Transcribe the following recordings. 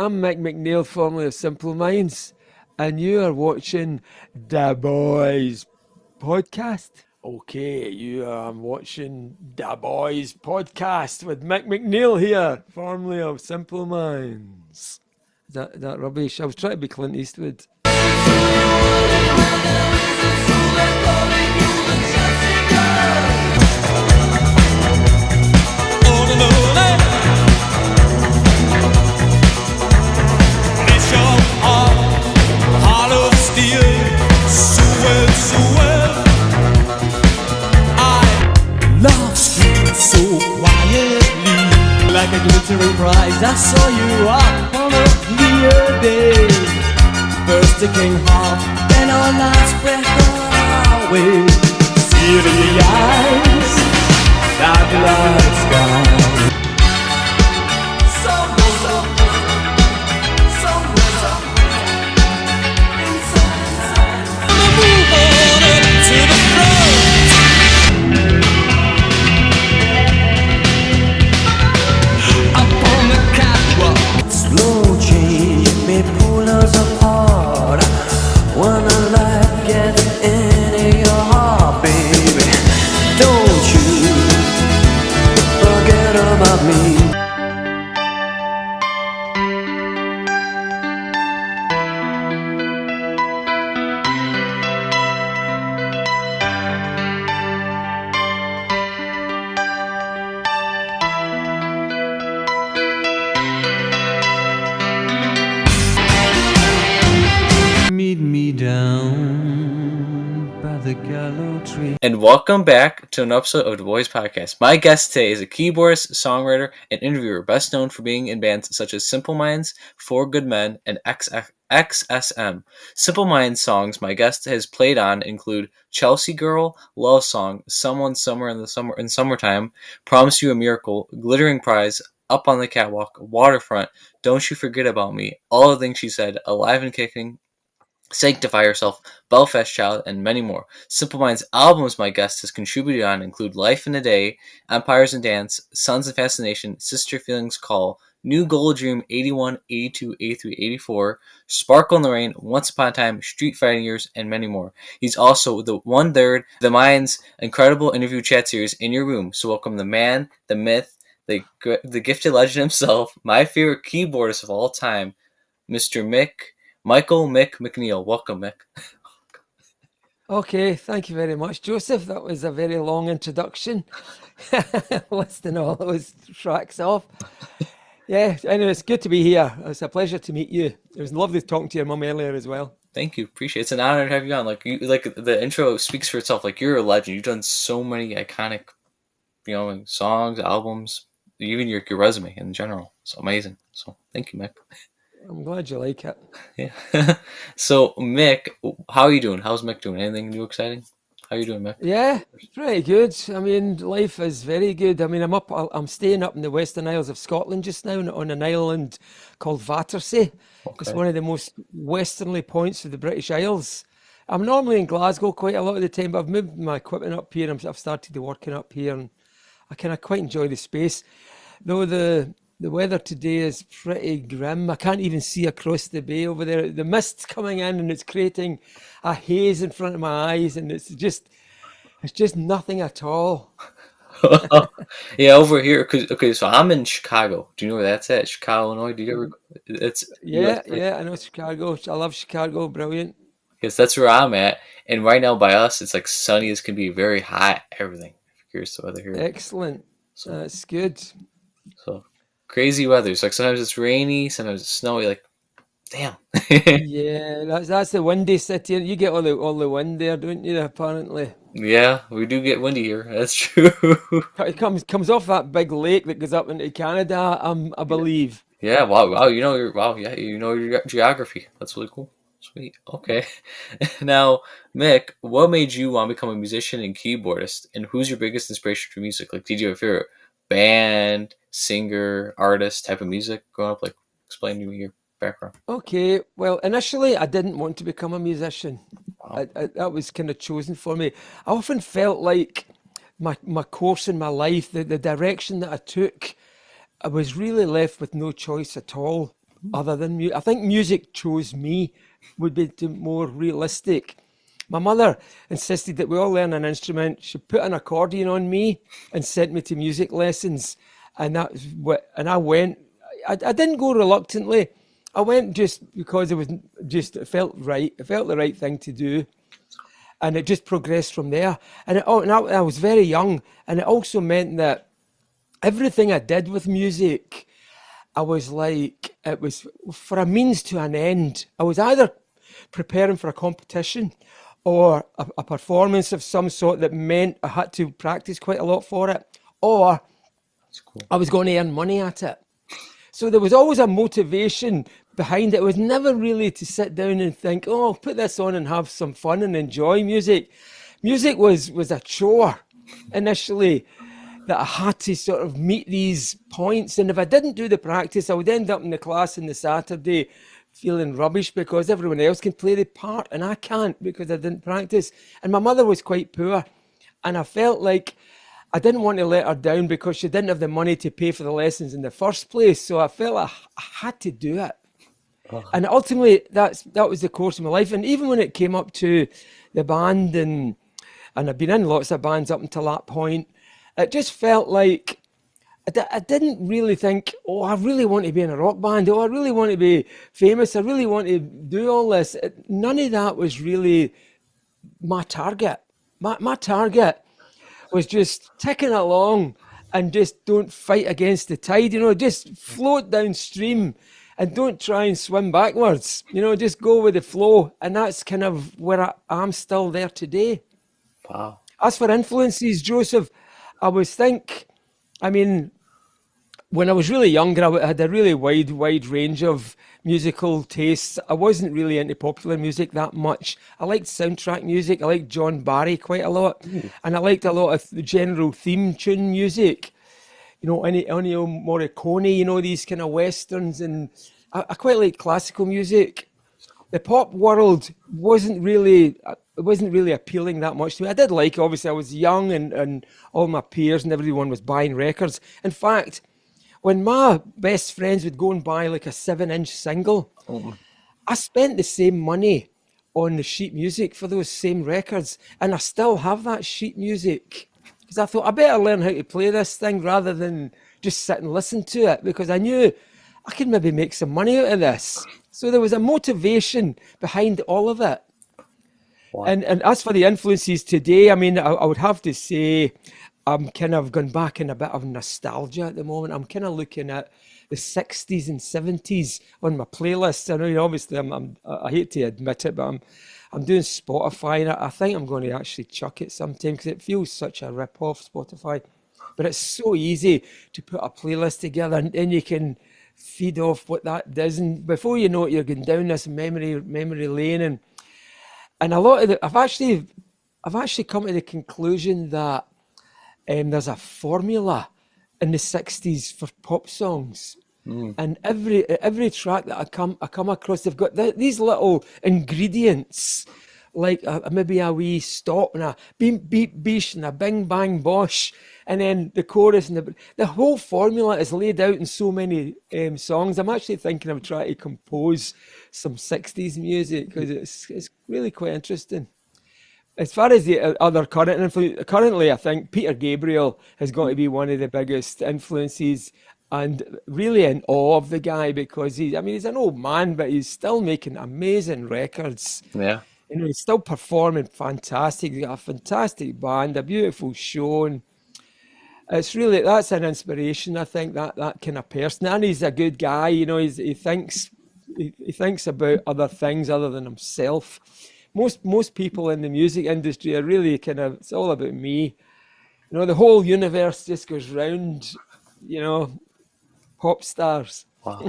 I'm Mick MacNeil, formerly of Simple Minds, and you are watching Da Boys podcast. Okay, you are watching Da Boys podcast with Mick MacNeil here, formerly of Simple Minds. Is that rubbish? I was trying to be Clint Eastwood. So quietly, like a glittering prize, I saw you up on a clear day. First the king half, then our last breath away. See it in the eyes, that blood sky. Move on to the front. Slow change may pull us apart when the light gets into your heart, baby. Don't you forget about me. Meet me down by the gallow tree. And welcome back to an episode of the Boys Podcast. My guest today is a keyboardist, songwriter, and interviewer, best known for being in bands such as Simple Minds, Four Good Men, and XSM. Simple Minds songs my guest has played on include Chelsea Girl, Love Song, Someone Somewhere in Summertime, Promise You a Miracle, Glittering Prize, Up on the Catwalk, Waterfront, Don't You Forget About Me, All the Things She Said, Alive and Kicking, Sanctify Yourself, Belfast Child, and many more. Simple Minds albums my guest has contributed on include Life in a Day, Empires and Dance, Sons of Fascination, Sister Feelings Call, New Gold Dream 81, 82, 83, 84, Sparkle in the Rain, Once Upon a Time, Street Fighting Years, and many more. He's also the 1/3 the Minds incredible interview chat series In Your Room. So welcome the man, the myth, the gifted legend himself, my favorite keyboardist of all time, Mr. Mick MacNeil. Welcome, Mick. Okay, thank you very much, Joseph. That was a very long introduction. Listing all those tracks off. Yeah, anyway, it's good to be here. It's a pleasure to meet you. It was lovely talking to your mum earlier as well. Thank you. Appreciate it. It's an honor to have you on. Like the intro speaks for itself. Like, you're a legend. You've done so many iconic, songs, albums, even your resume in general. It's amazing. So thank you, Mick. I'm glad you like it. Yeah. So Mick, how are you doing? How's Mick doing? Anything new exciting? How are you doing, Mick? Yeah, pretty good. I mean, life is very good. I mean, I'm staying up in the Western Isles of Scotland just now on an island called Battersea. It's Okay. one of the most westerly points of the British Isles. I'm normally in Glasgow quite a lot of the time, but I've moved my equipment up here. I've started the working up here, and I kind of quite enjoy the space. Though the weather today is pretty grim. I can't even see across the bay over there. The mist's coming in and it's creating a haze in front of my eyes, and it's just nothing at all. Yeah, over here. Okay, so I'm in Chicago. Do you know where that's at? Chicago, Illinois. Do you ever? It's Yeah, US. yeah, I know Chicago. I love Chicago. Brilliant. Yes, that's where I'm at. And right now by us, it's like sunny as can be, very hot, everything. If you're curious to weather here. Excellent. So, That's good. so crazy weather. It's like sometimes it's rainy, sometimes it's snowy. Like, damn. Yeah, that's the windy city. You get all the wind there, don't you? Apparently, Yeah, we do get windy here. That's true. it comes off that big lake that goes up into Canada. I believe. Yeah, wow. Yeah, you know your geography. That's really cool. Sweet. Okay. Now, Mick, what made you want to become a musician and keyboardist? And who's your biggest inspiration for music? Like, did you have a favorite band, singer, artist, type of music growing up? Like, explain to me your background. Okay, well, initially I didn't want to become a musician. Wow. That was kind of chosen for me. I often felt like my course in my life, the direction that I took, I was really left with no choice at all. other than music. I think music chose me, would be more realistic. My mother insisted that we all learn an instrument. She put an accordion on me and sent me to music lessons, and that's what. And I went. I didn't go reluctantly. I went just because it felt right. It felt the right thing to do, and it just progressed from there. And I was very young, and it also meant that everything I did with music, I was like, it was for a means to an end. I was either preparing for a competition or a performance of some sort that meant I had to practice quite a lot for it, or That's cool. I was going to earn money at it. So there was always a motivation behind it. It was never really to sit down and think, oh, I'll put this on and have some fun and enjoy music. Music was a chore initially, that I had to sort of meet these points. And if I didn't do the practice, I would end up in the class on the Saturday feeling rubbish because everyone else can play the part and I can't because I didn't practice. And my mother was quite poor. And I felt like I didn't want to let her down because she didn't have the money to pay for the lessons in the first place. So I felt I had to do it. And ultimately, that was the course of my life. And even when it came up to the band, and I've been in lots of bands up until that point, it just felt like I didn't really think, oh, I really want to be in a rock band. Oh, I really want to be famous. I really want to do all this. None of that was really my target. My target was just ticking along and just don't fight against the tide, just float downstream and don't try and swim backwards, just go with the flow. And that's kind of where I'm still there today. Wow. As for influences, Joseph, I mean, when I was really younger, I had a really wide range of musical tastes. I wasn't really into popular music that much. I liked soundtrack music. I liked John Barry quite a lot. And I liked a lot of the general theme tune music. Ennio Morricone, these kind of westerns. And I quite like classical music. The pop world wasn't really appealing that much to me. I did like, obviously, I was young and all my peers and everyone was buying records. In fact, when my best friends would go and buy like a 7-inch single, I spent the same money on the sheet music for those same records. And I still have that sheet music because I thought I better learn how to play this thing rather than just sit and listen to it, because I knew I could maybe make some money out of this. So there was a motivation behind all of it. Wow. And as for the influences today, I mean, I would have to say I'm kind of gone back in a bit of nostalgia at the moment. I'm kind of looking at the 60s and 70s on my playlists. I know, obviously, I hate to admit it, but I'm doing Spotify, and I think I'm going to actually chuck it sometime because it feels such a rip-off, Spotify. But it's so easy to put a playlist together, and then you can feed off what that does, and before you know it, you're going down this memory lane, and a lot of I've actually come to the conclusion that there's a formula in the 60s for pop songs. And every track that I come across, they've got these little ingredients, like maybe a wee stop and a beep beep beesh and a bing bang bosh, and then the chorus and the whole formula is laid out in so many songs. I'm actually thinking of trying to compose some 60s music because it's really quite interesting. As far as the other current influence, currently I think Peter Gabriel has got to be one of the biggest influences, and really in awe of the guy because he's an old man, but he's still making amazing records. Yeah. He's still performing fantastic. He's got a fantastic band, a beautiful show, and that's an inspiration. I think that kind of person, and he's a good guy. He thinks about other things other than himself. Most people in the music industry are really it's all about me. The whole universe just goes round. Pop stars. Wow.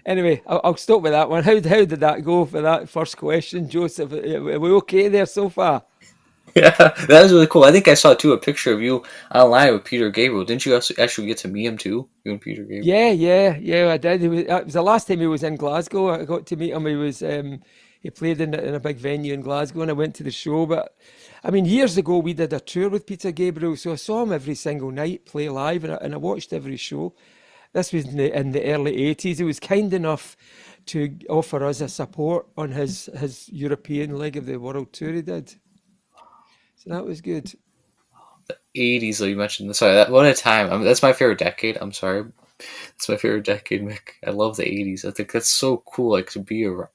Anyway, I'll stop with that one. How did that go for that first question, Joseph? Are we okay there so far? Yeah, that was really cool. I think I saw too a picture of you online with Peter Gabriel. Didn't you actually get to meet him too? You and Peter Gabriel. Yeah, I did. It was the last time he was in Glasgow. I got to meet him. He played in a big venue in Glasgow, and I went to the show. But years ago we did a tour with Peter Gabriel, so I saw him every single night play live, and I watched every show. This was in the early 80s. He was kind enough to offer us a support on his European leg of the world tour he did. So that was good. 80s, though, you mentioned. Sorry, what a time. That's my favorite decade. I'm sorry. It's my favorite decade, Mick. I love the 80s. I think that's so cool, like, to be around.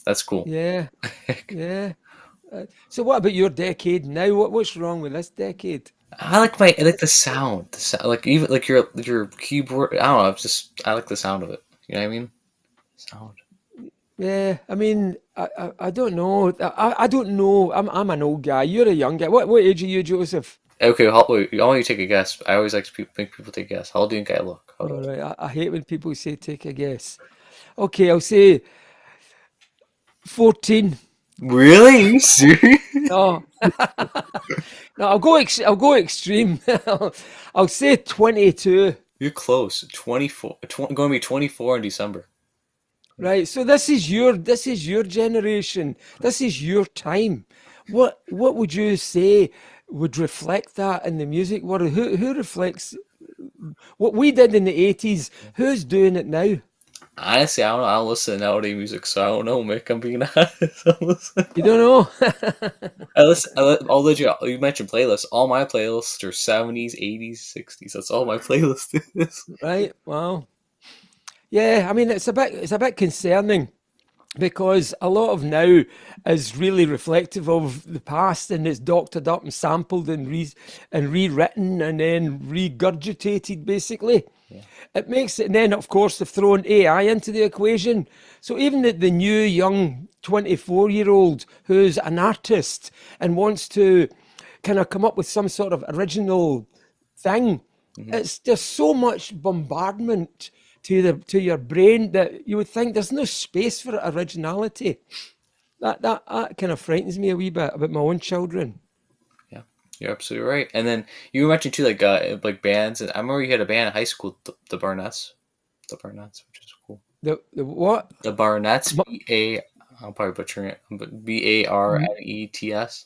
That's cool. Yeah, yeah. So what about your decade now? What's wrong with this decade? I like the sound. Like, even, like, your keyboard. I don't know, I like the sound of it. You know what I mean? Sound. Yeah, I mean, I don't know. I don't know. I'm an old guy. You're a young guy. What age are you, Joseph? Okay, wait, I want you to take a guess. I always like to make people take a guess. How old do you think I look? How All old? right. I hate when people say take a guess. Okay, I'll say 14. Really? Are you serious? No, no, I'll go extreme. I'll say 22. You're close. 24. Going to be 24 in December. Right. So this is your generation. This is your time. What would you say would reflect that in the music world? Who reflects what we did in the 80s? Who's doing it now? Honestly, I don't know. I don't listen to nowadays music, so I don't know, Mick. I'm being honest. You don't know? I listen. I'll let you. You mentioned playlists. All my playlists are 70s, 80s, 60s. That's all my playlist is. Right. Wow. Yeah, I mean it's a bit concerning because a lot of now is really reflective of the past and it's doctored up and sampled and rewritten and then regurgitated basically. Yeah. It makes it, and then of course they've thrown AI into the equation. So even the new young 24-year-old who's an artist and wants to kind of come up with some sort of original thing, Mm-hmm. it's just so much bombardment to your brain that you would think there's no space for originality. That kind of frightens me a wee bit about my own children. Yeah, you're absolutely right. And then you mentioned too, like bands. And I remember you had a band in high school, the Barnetts, which is cool. The what? The Barnetts, Ma- I'm probably butchering it, but Barnets.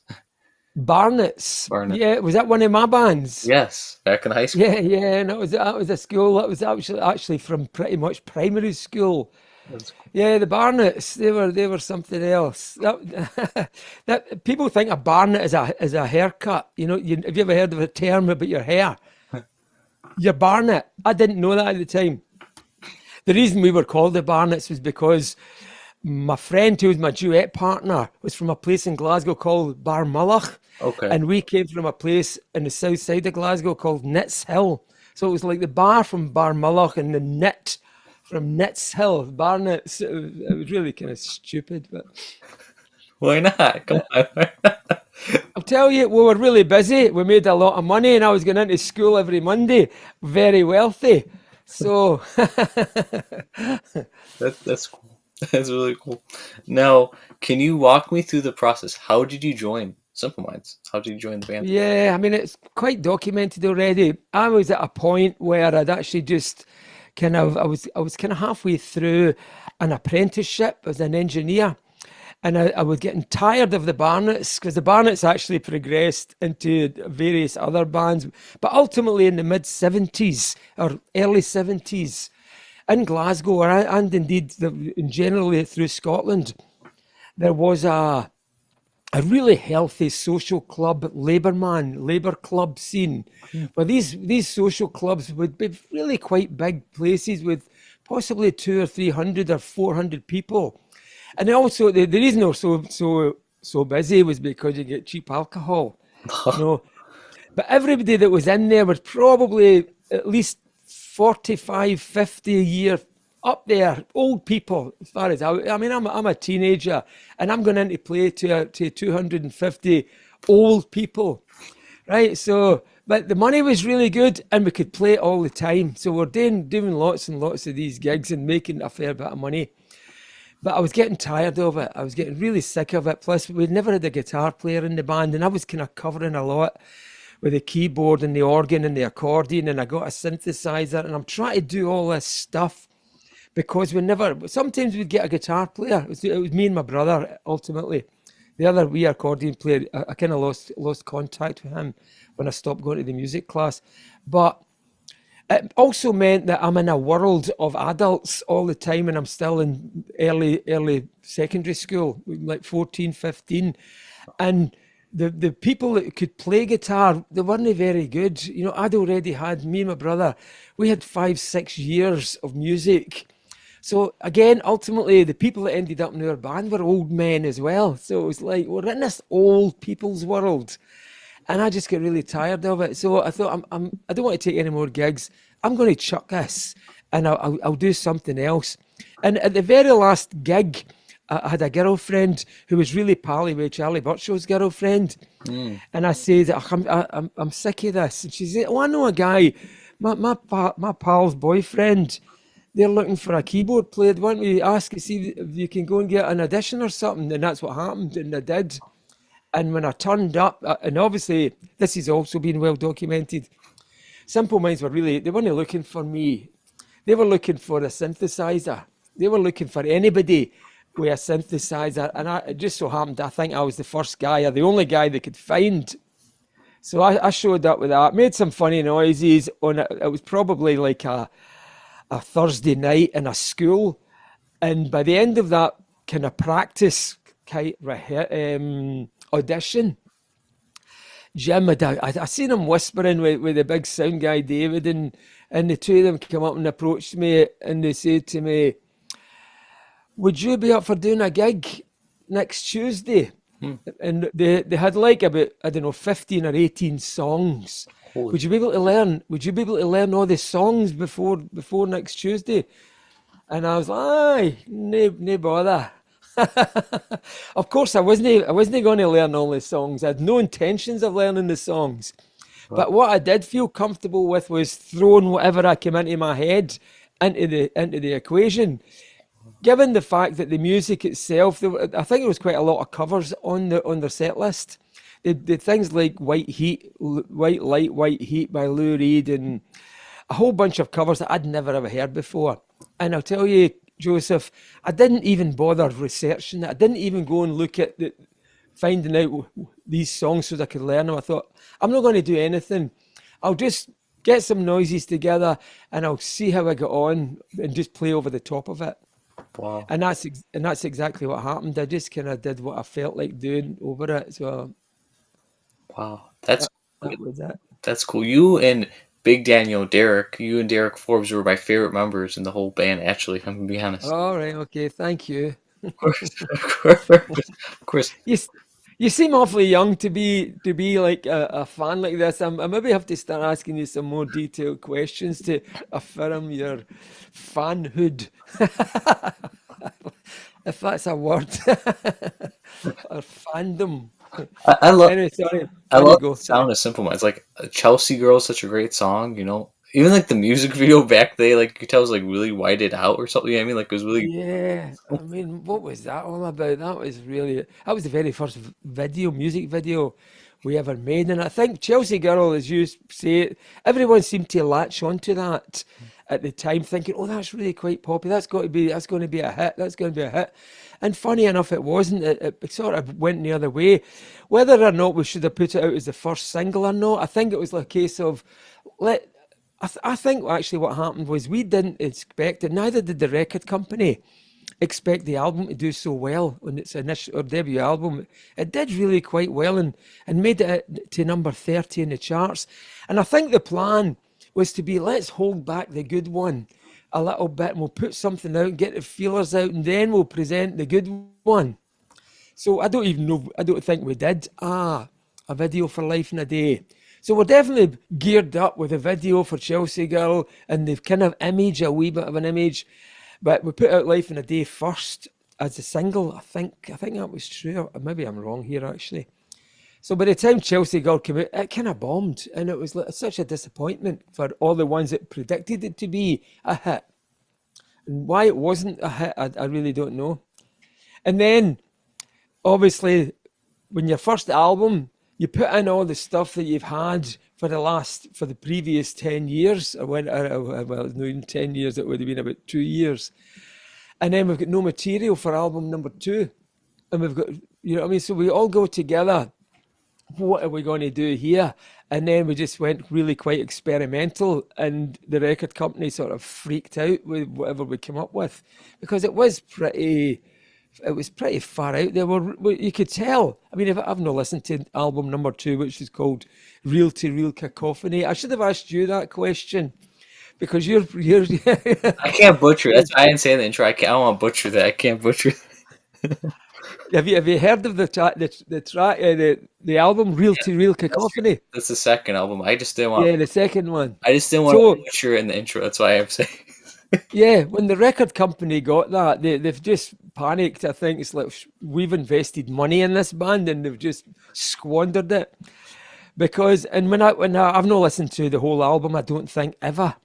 Barnett's. Barnett. Yeah, was that one of my bands? Yes, back in high school. Yeah, yeah, and that was a school that was actually from pretty much primary school. That's cool. Yeah, the Barnetts, they were something else. That people think a Barnett is a haircut. You know, have you ever heard of a term about your hair? Your Barnett. I didn't know that at the time. The reason we were called the Barnetts was because my friend who was my duet partner was from a place in Glasgow called Barmullach, Okay. and we came from a place in the south side of Glasgow called Nits Hill. So it was like the bar from Barmullach and the knit from Nits Hill, Barnetts. It was really kind of stupid, but Why not? Come on. I'll tell you, we were really busy. We made a lot of money, and I was going into school every Monday, very wealthy. So That's cool. That's really cool. Now, can you walk me through the process? How did you join Simple Minds? How did you join the band? yeah, I mean, it's quite documented already. I was at a point where I'd actually just I was kind of halfway through an apprenticeship as an engineer, and I was getting tired of the Barnetts because the Barnetts actually progressed into various other bands, but ultimately in the mid '70s or early '70s in Glasgow, and indeed generally through Scotland, there was a really healthy social club, labour club scene, where these social clubs would be really quite big places with possibly 200 or 300 or 400 people. And also the reason they were so busy was because you get cheap alcohol, you know. But everybody that was in there was probably at least 45, 50 a year up there, old people. As far as I mean, I'm a teenager and I'm going in to play to 250 old people, right? So, but the money was really good and we could play all the time. So we're doing lots and lots of these gigs and making a fair bit of money. But I was getting tired of it. I was getting really sick of it. Plus, we'd never had a guitar player in the band, and I was kind of covering a lot with the keyboard and the organ and the accordion, and I got a synthesizer, and I'm trying to do all this stuff because sometimes we'd get a guitar player. It was me and my brother, ultimately. The other wee accordion player, I kind of lost contact with him when I stopped going to the music class. But It also meant that I'm in a world of adults all the time, and I'm still in early secondary school, like 14, 15. And the people that could play guitar, they weren't very good. You know, I'd already had, me and my brother, we had 5, 6 years of music. So again, ultimately, the people that ended up in our band were old men as well. So it was like, we're in this old people's world. And I just get really tired of it. So I thought, I don't want to take any more gigs. I'm going to chuck this, and I'll do something else. And at the very last gig, I had a girlfriend who was really pally with Charlie Burchill's girlfriend. And I said, I'm sick of this. And she said, oh, I know a guy, my pal's boyfriend. They're looking for a keyboard player. Why don't we ask and see if you can go and get an audition or something? And that's what happened, and I did. And when I turned up, and obviously this has also been well documented, Simple Minds they weren't looking for me. They were looking for a synthesizer. They were looking for anybody with a synthesizer. And it just so happened, I think I was the first guy, or the only guy they could find. So I showed up with that, made some funny noises on it. It was probably like a Thursday night in a school. And by the end of that kind of practice, audition, Jim I seen him whispering with the big sound guy David, and the two of them come up and approached me, and they said to me, would you be up for doing a gig next Tuesday? And they had like about, I don't know, 15 or 18 songs. Holy Would you be able to learn? Would you be able to learn all the songs before next Tuesday? And I was like, aye, no bother. Of course, I wasn't going to learn all the songs. I had no intentions of learning the songs. But what I did feel comfortable with was throwing whatever I came into my head into the equation. Given the fact that the music itself, I think there was quite a lot of covers on their set list. The things like White Light, White Heat by Lou Reed, and a whole bunch of covers that I'd never ever heard before. And I'll tell you, Joseph, I didn't even bother researching it. I didn't even go and look at finding out these songs so that I could learn them. I thought, I'm not going to do anything. I'll just get some noises together, and I'll see how I get on and just play over the top of it. wow. And that's exactly what happened. I just kind of did what I felt like doing over it. So Wow. That's that was it. that's cool. You and Derek Forbes were my favorite members in the whole band, actually, I'm gonna be honest. All right, okay, thank you. Of course, of course, of course. You seem awfully young to be like a fan like this. I maybe have to start asking you some more detailed questions to affirm your fanhood, if that's a word, or fandom. I love Anyway, sorry. I On you love go. the sound of Simple Minds. Like Chelsea Girl is such a great song, you know. Even like the music video back then, like you could tell it was like really whited out or something. You know what I mean, like it was really Yeah, I mean, what was that all about? That was the very first music video we ever made. And I think Chelsea Girl, as you say, everyone seemed to latch onto that at the time, thinking, oh, that's really quite popular. That's going to be a hit. That's going to be a hit. And funny enough, it wasn't. It sort of went the other way. Whether or not we should have put it out as the first single or not, I think it was like a case of I think actually what happened was we didn't expect it. Neither did the record company expect the album to do so well on its initial or debut album. It did really quite well and made it to number 30 in the charts. And I think the plan was to be, let's hold back the good one a little bit, and we'll put something out, get the feelers out, and then we'll present the good one. So I don't think we did a video for Life in a Day. So we're definitely geared up with a video for Chelsea Girl and the kind of image, a wee bit of an image. But we put out Life in a Day first as a single. I think that was true. Or maybe I'm wrong here, actually. So by the time Chelsea Girl came out, it kind of bombed. And it was such a disappointment for all the ones that predicted it to be a hit. And why it wasn't a hit, I really don't know. And then, obviously, when your first album, you put in all the stuff that you've had for the previous 10 years, well, not even 10 years, it would have been about 2 years. And then we've got no material for album number 2. And we've got, you know what I mean? So we all go together. What are we going to do here? And then we just went really quite experimental, and the record company sort of freaked out with whatever we came up with because it was pretty far out there. You could tell. I mean, if I've not listened to album number 2, which is called Reel to Reel Cacophony. I should have asked you that question because you're I can't butcher it. That's why I didn't say in the intro. I don't want to butcher that. I can't butcher that. Have you heard of the album Reel to Reel Cacophony? That's the second album. I just didn't want. Yeah, the second one. I just didn't want to butcher it in the intro. That's why I'm saying. Yeah, when the record company got that, they've just panicked. I think it's like we've invested money in this band and they've just squandered it. Because and I've not listened to the whole album, I don't think ever.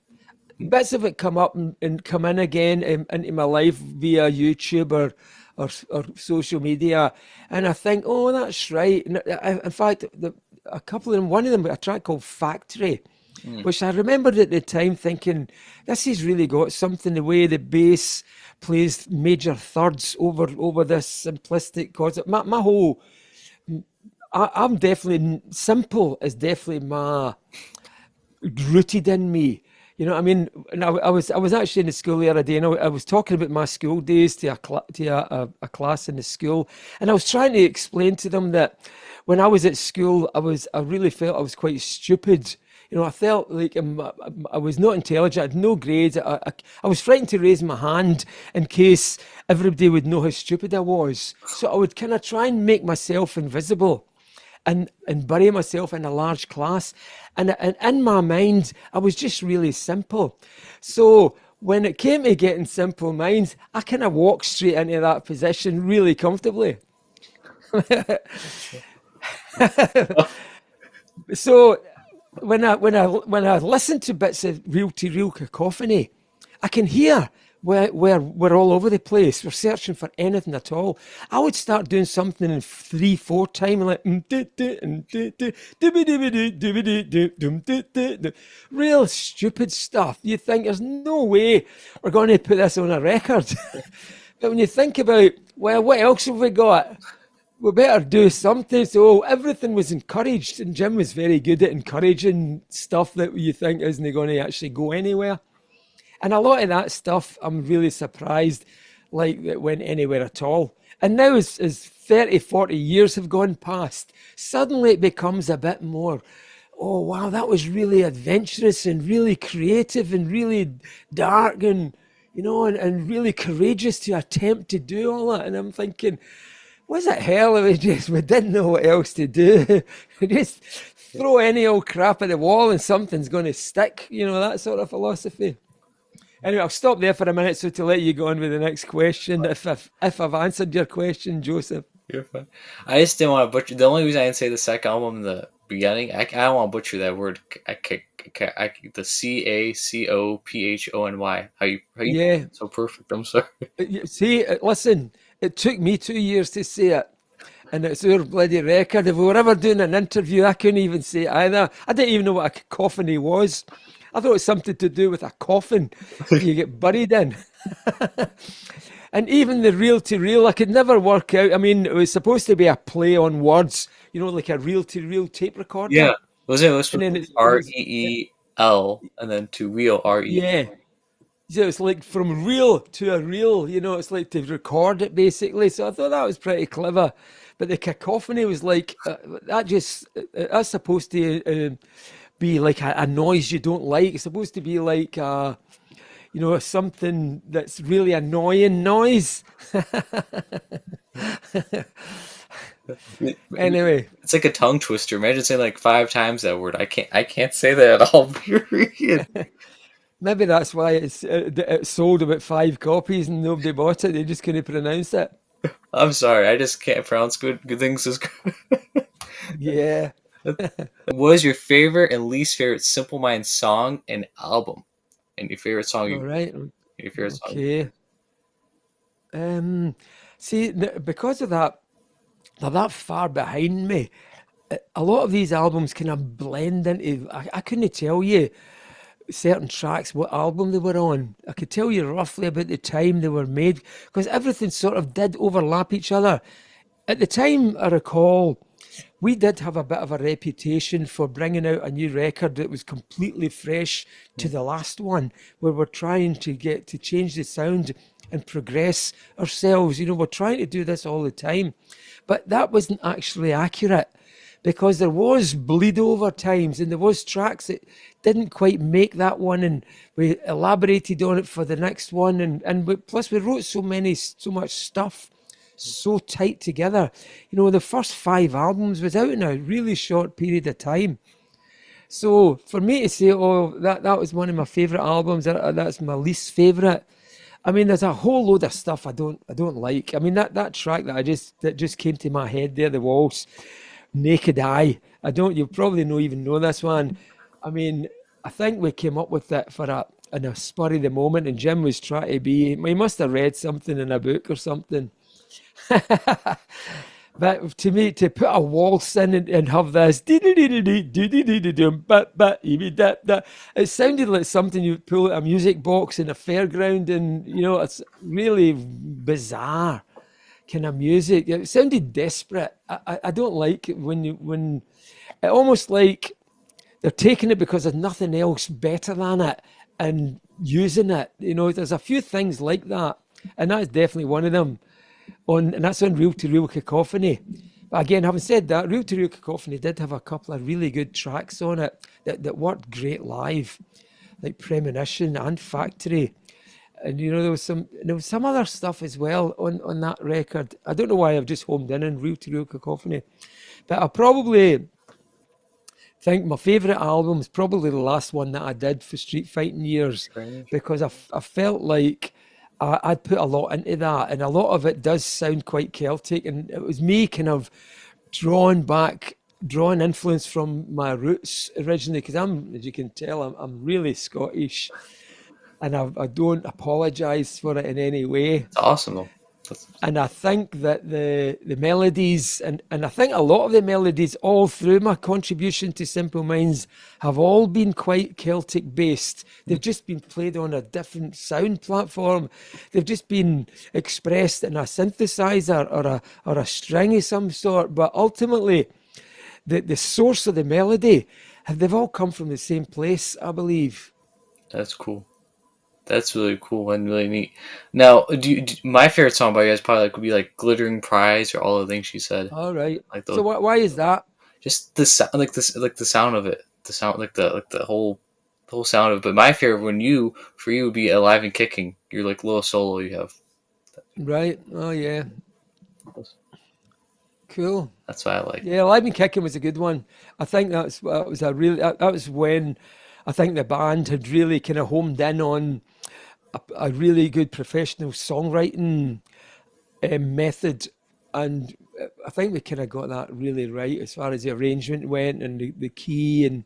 Bits of it come up and come in again into my life via YouTube or social media, and I think, oh, that's right. And in fact, a couple of them, one of them, a track called Factory, which I remembered at the time thinking, this has really got something, the way the bass plays major thirds over this simplistic chords. My whole, I'm definitely, simple is definitely rooted in me. You know what I mean? And I was actually in the school the other day, and I was talking about my school days to a class in the school, and I was trying to explain to them that when I was at school, I really felt I was quite stupid. You know, I felt like I was not intelligent. I had no grades. I was frightened to raise my hand in case everybody would know how stupid I was. So I would kind of try and make myself invisible and bury myself in a large class. And in my mind, I was just really simple. So when it came to getting Simple Minds, I kind of walked straight into that position really comfortably. So when I listen to bits of Reel to Reel Cacophony, I can hear where we're all over the place. We're searching for anything at all. I would start doing something in 3/4 time, like real stupid stuff. You think there's no way we're going to put this on a record. But when you think about, well, what else have we got? We better do something. So everything was encouraged, and Jim was very good at encouraging stuff that you think isn't going to actually go anywhere. And a lot of that stuff, I'm really surprised, like, it went anywhere at all. And now as 30, 40 years have gone past, suddenly it becomes a bit more, oh, wow, that was really adventurous and really creative and really dark and, you know, and really courageous to attempt to do all that. And I'm thinking, was it hell? We didn't know what else to do. We just throw any old crap at the wall and something's going to stick, you know, that sort of philosophy. Anyway, I'll stop there for a minute so to let you go on with the next question. If I've answered your question, Joseph. You're fine. I just didn't want to butcher. The only reason I didn't say the second album in the beginning, I don't want to butcher that word. The CACOPHONY. How you Yeah. so perfect. I'm sorry. See, listen, it took me 2 years to say it. And it's our bloody record. If we were ever doing an interview, I couldn't even say it either. I didn't even know what a cacophony was. I thought it was something to do with a coffin you get buried in. And even the reel to reel, I could never work out. I mean, it was supposed to be a play on words, you know, like a reel to reel tape recorder. Yeah. Was it REEL and then to reel RE? Yeah. So it's like from reel to a reel, you know, it's like to record it basically. So I thought that was pretty clever. But the cacophony was like, that's supposed to be like a noise you don't like. It's supposed to be like, you know, something that's really annoying noise. Anyway, it's like a tongue twister. Imagine saying like 5 times that word. I can't say that at all. Period. Maybe that's why it sold about 5 copies and nobody bought it. They just couldn't pronounce it. I'm sorry. I just can't pronounce good things as good. Yeah. What is your favorite and least favorite Simple Minds song and album? And your favorite song? All right. Your favorite song? Okay. See, because of that, they're that far behind me. A lot of these albums kind of blend into. I couldn't tell you certain tracks, what album they were on. I could tell you roughly about the time they were made because everything sort of did overlap each other. At the time, I recall we did have a bit of a reputation for bringing out a new record that was completely fresh to the last one, where we're trying to get to change the sound and progress ourselves. You know, we're trying to do this all the time, but that wasn't actually accurate because there was bleed over times and there was tracks that didn't quite make that one, and we elaborated on it for the next one, plus we wrote so much stuff so tight together. You know, the first 5 albums was out in a really short period of time. So for me to say, oh, that was one of my favorite albums, that's my least favorite. I mean, there's a whole load of stuff I don't like. I mean, that track that just came to my head there, the Waltz, Naked Eye. You probably don't even know this one. I mean, I think we came up with it in a spur of the moment, and Jim was trying to be. He must have read something in a book or something. But to me, to put a waltz in and have this, it sounded like something you pull out a music box in a fairground, and you know, it's really bizarre kind of music. It sounded desperate. I don't like it when it almost like they're taking it because there's nothing else better than it and using it. You know, there's a few things like that, and that's definitely one of them. And that's on Reel to Reel Cacophony. But again, having said that, Reel to Reel Cacophony did have a couple of really good tracks on it that worked great live, like Premonition and Factory. And you know, there was some other stuff as well on that record. I don't know why I've just homed in on Reel to Reel Cacophony, but I probably think my favourite album is probably the last one that I did for Street Fighting Years, because I felt like I'd put a lot into that, and a lot of it does sound quite Celtic, and it was me kind of drawing influence from my roots originally, because as you can tell, I'm really Scottish, and I don't apologise for it in any way. It's awesome though. And I think that the melodies, and I think a lot of the melodies all through my contribution to Simple Minds have all been quite Celtic based. They've just been played on a different sound platform. They've just been expressed in a synthesizer or a string of some sort. But ultimately, the source of the melody, they've all come from the same place, I believe. That's cool. That's really cool and really neat. Now, my favorite song by you guys probably would be like "Glittering Prize" or "All the Things She Said." All right. Like those, So why is that? just the sound, like the sound of it, the sound, the whole sound of it. But my favorite for you would be "Alive and Kicking." Your like little solo you have. Right. Oh yeah. Cool. That's what I like. Yeah, Alive and Kicking was a good one. I think that was when I think the band had really kind of homed in on a really good professional songwriting method, and I think we kind of got that really right as far as the arrangement went, and the key and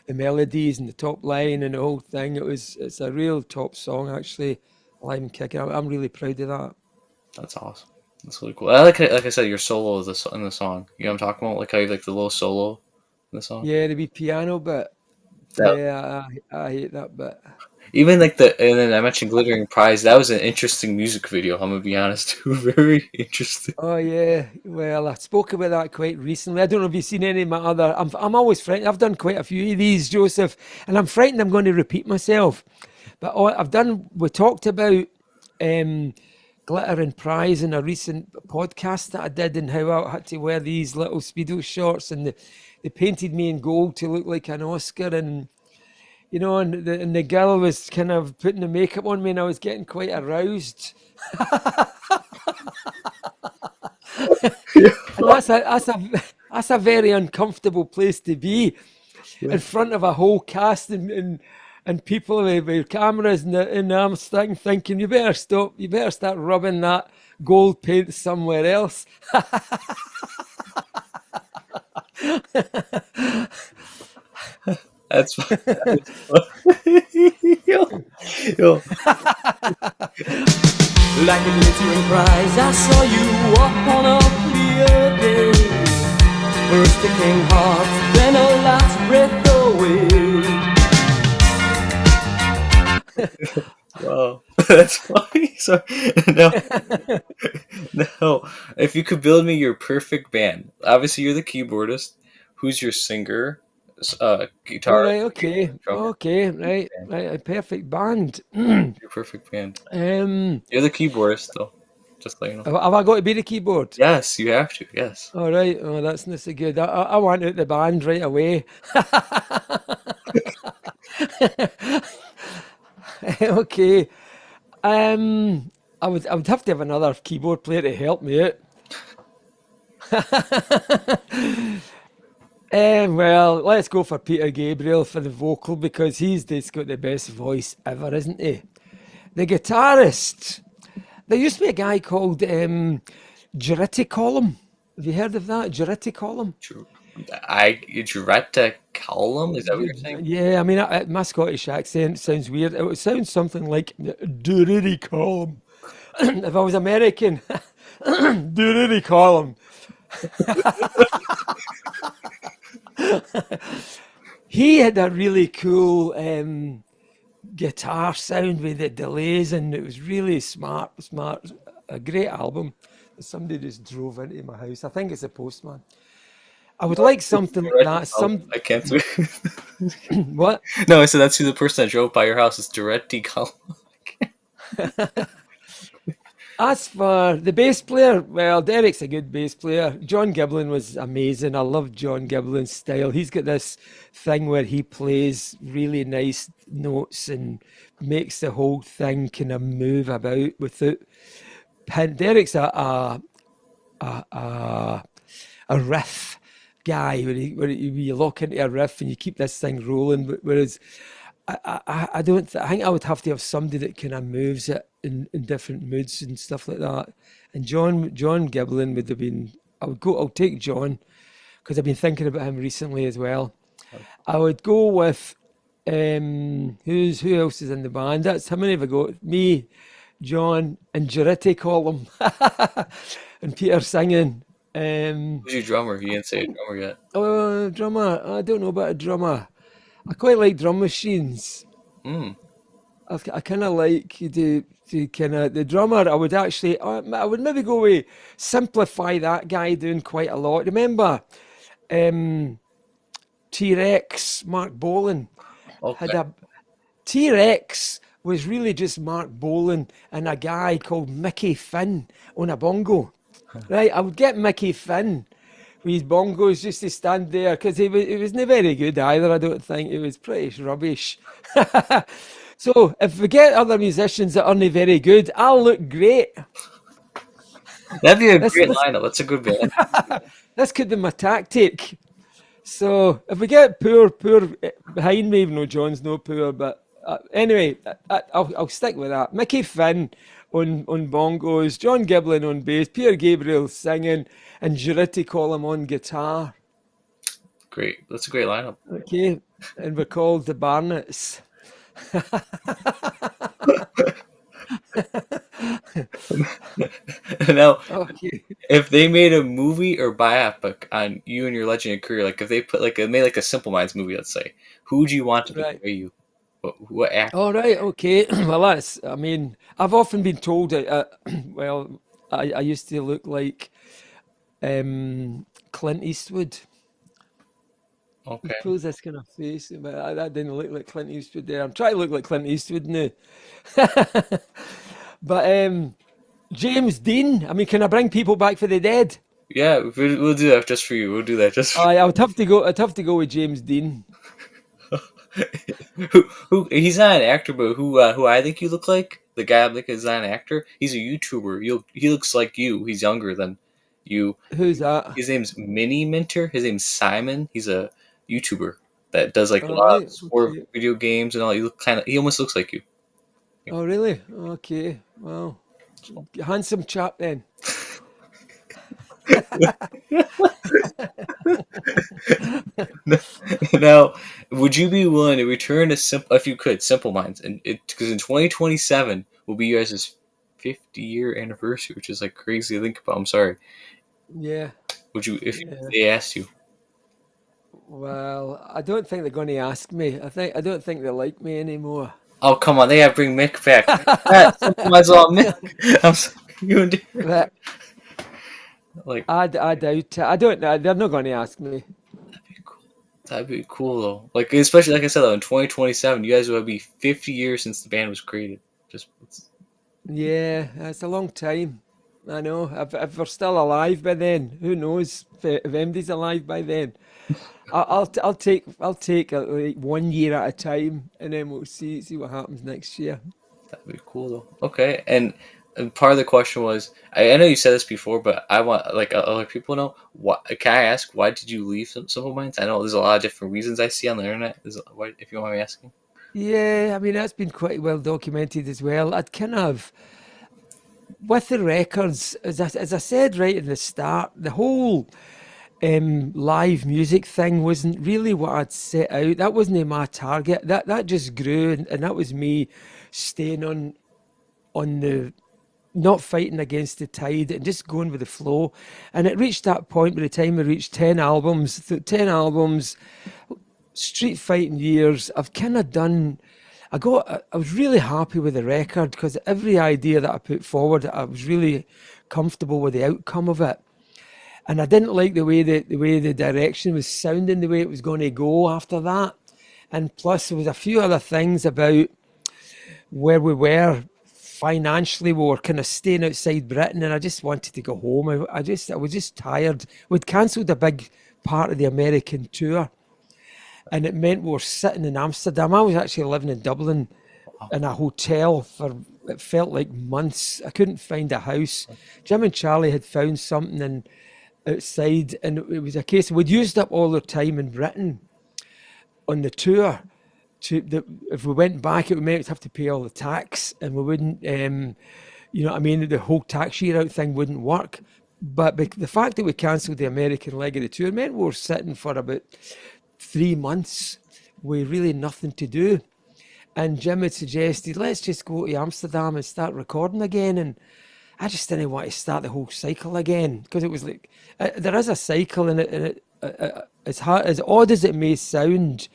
the melodies and the top line and the whole thing. It's a real top song actually, Alive and Kicking. I'm really proud of that. That's awesome. That's really cool. I like I said, your solo in the song. You know what I'm talking about? Like how you have like the little solo in the song. Yeah, the wee piano bit. That, Yeah, I hate that bit. Even like and then I mentioned "Glittering Prize." That was an interesting music video. I'm gonna be honest, too. Very interesting. Oh yeah, well I spoke about that quite recently. I don't know if you've seen any of my other. I'm always frightened. I've done quite a few of these, Joseph, and I'm frightened I'm going to repeat myself. But we talked about glitter and prize in a recent podcast that I did, and how I had to wear these little Speedo shorts, and they painted me in gold to look like an Oscar, and you know, and the girl was kind of putting the makeup on me, and I was getting quite aroused. And that's a very uncomfortable place to be, in front of a whole cast and people with cameras, and I'm starting thinking, you better start rubbing that gold paint somewhere else. That's fun. Yo. Like a glittering prize, I saw you walk on a clear day. First the king heart, then a last breath away. Wow. That's funny. So no, no. If you could build me your perfect band, obviously you're the keyboardist. Who's your singer? All Guitar, right, okay, drummer. okay, right, Band. right, a perfect band. Your perfect band. um, You're the keyboardist, though. Just let you know. have I got to be the keyboard? Yes, you have to. Yes. All right, oh, that's not so good. I want out the band right away. Okay, I would have to have another keyboard player to help me out. Well, let's go for Peter Gabriel for the vocal because he's just got the best voice ever, isn't he? The guitarist. There used to be a guy called Giretti Column. Have you heard of that? Giretti Column? Dr- Dretta Column? Is that what you're saying? Yeah, I mean, my Scottish accent sounds weird. It would sound something like Giretti Column. If I was American, Giretti Column. He had a really cool guitar sound with the delays, and it was really smart, smart. A great album. Somebody just drove into my house. I think it's a postman. I would like something like Dretta that. Column. Some I can't. what? No, I said that's who the person that drove by your house is. Dretta Column. As for the bass player, well, Derek's a good bass player. John Giblin was amazing. I love John Giblin's style. He's got this thing where he plays really nice notes and makes the whole thing kind of move about without pen. Derek's a riff guy where you lock into a riff and you keep this thing rolling. Whereas I don't. I think I would have to have somebody that kind of moves it in different moods and stuff like that. And John Giblin would have been. I would go. I'll take John because I've been thinking about him recently as well. I would go with who else is in the band? That's how many have I got? Me, John, and Giretti Column, and Peter singing. Who's your drummer? You didn't say a drummer yet. Drummer. I don't know about a drummer. I quite like drum machines. Hmm. I kind of like the kind of the drummer. I would actually, I would maybe go with simplify that guy doing quite a lot. Remember, um, T Rex, Mark Bolan had Okay. a T Rex was really just Mark Bolan and a guy called Mickey Finn on a bongo. Right, I would get Mickey Finn with his bongos just to stand there because he wasn't very good either. I don't think he was pretty rubbish. So if we get other musicians that aren't very good, I'll look great. That'd be a This great this lineup. That's a good band. this could be my tactic. So if we get poor behind me, even though John's no poor, but anyway, I'll stick with that. Mickey Finn on bongos, John Giblin on bass, Peter Gabriel singing, and Giretti Column on guitar. Great. That's a great lineup. Okay, and we're called the Barnetts. Now, Okay, if they made a movie or biopic on you and your legendary career, like if they put like made like a Simple Minds movie, let's say, who would you want to right. portray you? What actor? All right, okay. Well, I mean, I've often been told that, well, I used to look like Clint Eastwood. He Okay. pulls this kind of face, but that didn't look like Clint Eastwood there. I'm trying to look like Clint Eastwood now. But James Dean, I mean, can I bring people back for the dead? Yeah, we'll do that just for you. We'll do that just for I would have to go. I'd have to go with James Dean. who he's not an actor, but who I think you look like the guy I'm thinking is not an actor. He's a YouTuber. He looks like you. He's younger than you. Who's that? His name's Mini Minter. His name's Simon. He's a YouTuber that does like a All lot of right, sport okay. video games and all. You look kind of. He almost looks like you. Oh, really? Okay. Well, handsome chap then. Now, would you be willing to return to simple if you could Simple Minds and it because in 2027 will be you guys' 50-year anniversary, which is like crazy to think about. I'm sorry. Yeah, Would you if yeah. they asked you? Well, I don't think they're going to ask me. I don't think they like me anymore. Oh, come on, they gotta bring Mick back. That Simple Minds all Mick. I'm sorry, you and Derek. But Like, I doubt it. I don't know. They're not going to ask me. that'd be cool. That'd be cool though. Like, especially like I said, though, in 2027, you guys will be 50 years since the band was created. Just Yeah, it's a long time. I know. If we're still alive by then, who knows if MD's alive by then? I'll take like 1 year at a time, and then we'll see what happens next year. that'd be cool though. Okay, and part of the question was, I know you said this before, but I want like other people to know. What can I ask? Why did you leave Simple Minds? I know there's a lot of different reasons I see on the internet. Why, if you want me asking. Yeah, I mean that's been quite well documented as well. I'd kind of with the records, as I said right in the start, the whole live music thing wasn't really what I'd set out. That wasn't my target. That just grew, and that was me staying on the not fighting against the tide and just going with the flow. And it reached that point by the time I reached 10 albums. 10 albums, street fighting years. I've kind of done. I was really happy with the record because every idea that I put forward, I was really comfortable with the outcome of it. And I didn't like the way the direction was sounding, the way it was going to go after that. And plus, there was a few other things about where we were financially. We were kind of staying outside Britain, and I just wanted to go home. I was just tired. We'd cancelled a big part of the American tour, and it meant we were sitting in Amsterdam. I was actually living in Dublin in a hotel for it felt like months. I couldn't find a house. Jim and Charlie had found something outside, and it was a case we'd used up all their time in Britain on the tour. If we went back, it would mean we'd have to pay all the tax, and we wouldn't. You know what I mean? The whole tax year out thing wouldn't work. But the fact that we cancelled the American leg of the tour meant we were sitting for about 3 months with really nothing to do. And Jim had suggested, let's just go to Amsterdam and start recording again. And I just didn't want to start the whole cycle again because it was like there is a cycle in it, as hard as odd as it may sound,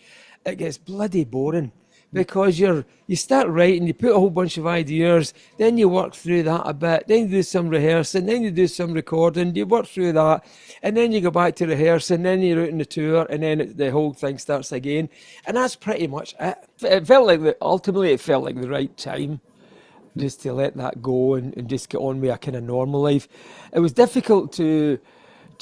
it gets bloody boring because you start writing, you put a whole bunch of ideas, then you work through that a bit, then you do some rehearsing, then you do some recording, you work through that, and then you go back to rehearsing, then you're out on the tour, and then the whole thing starts again, and that's pretty much it. It felt like ultimately it felt like the right time just to let that go and just get on with a kind of normal life. It was difficult to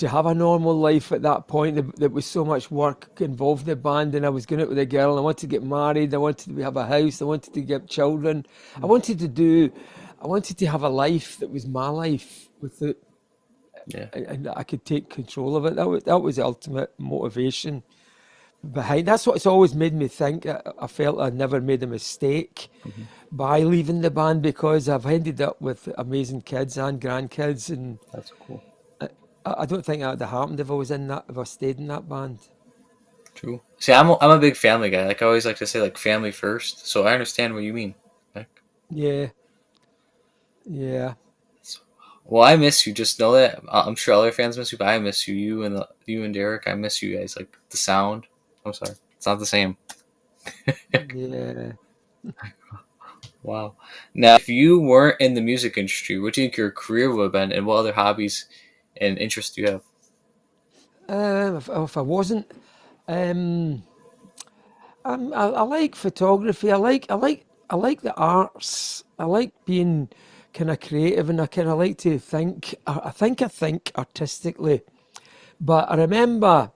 have a normal life at that point. There was so much work involved in the band, and I was going out with a girl. I wanted to get married. I wanted to have a house. I wanted to get children. I wanted to have a life that was my life with it, Yeah. and I could take control of it. That was the ultimate motivation behind. That's what it's always made me think. I felt I never made a mistake by leaving the band because I've ended up with amazing kids and grandkids, and That's cool. I don't think that would have happened if I stayed in that band. True. See, I'm a big family guy. Like I always like to say, like family first. So I understand what you mean. Like, Yeah, yeah. well, I miss you. Just know that I'm sure other fans miss you, but I miss you. You and Derek. I miss you guys. Like the sound. I'm sorry, it's not the same. Yeah. Wow. Now, if you weren't in the music industry, what do you think your career would have been, and what other hobbies and interests do you have? If I wasn't, um, I like photography. I like the arts. I like being kind of creative, and I kind of like to think. I think artistically. But I remember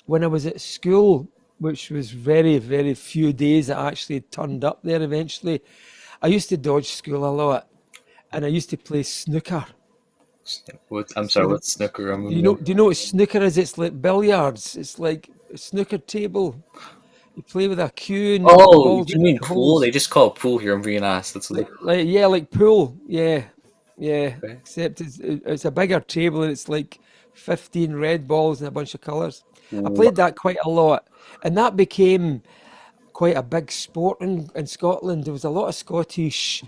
when I was at school, which was very, very few days I actually turned up there eventually. I used to dodge school a lot, and I used to play snooker. What? I'm So sorry. What's snooker? I'm do you know? gonna. Do you know what snooker is? It's like billiards. It's like a snooker table. You play with a cue and you put Oh, balls you in mean pool? holes. They just call it pool here. I'm being honest. That's what they. Like yeah, like pool. Yeah, yeah. Okay. Except it's a bigger table and it's like 15 red balls and a bunch of colours. I Wow. played that quite a lot, and that became quite a big sport in Scotland. There was a lot of Scottish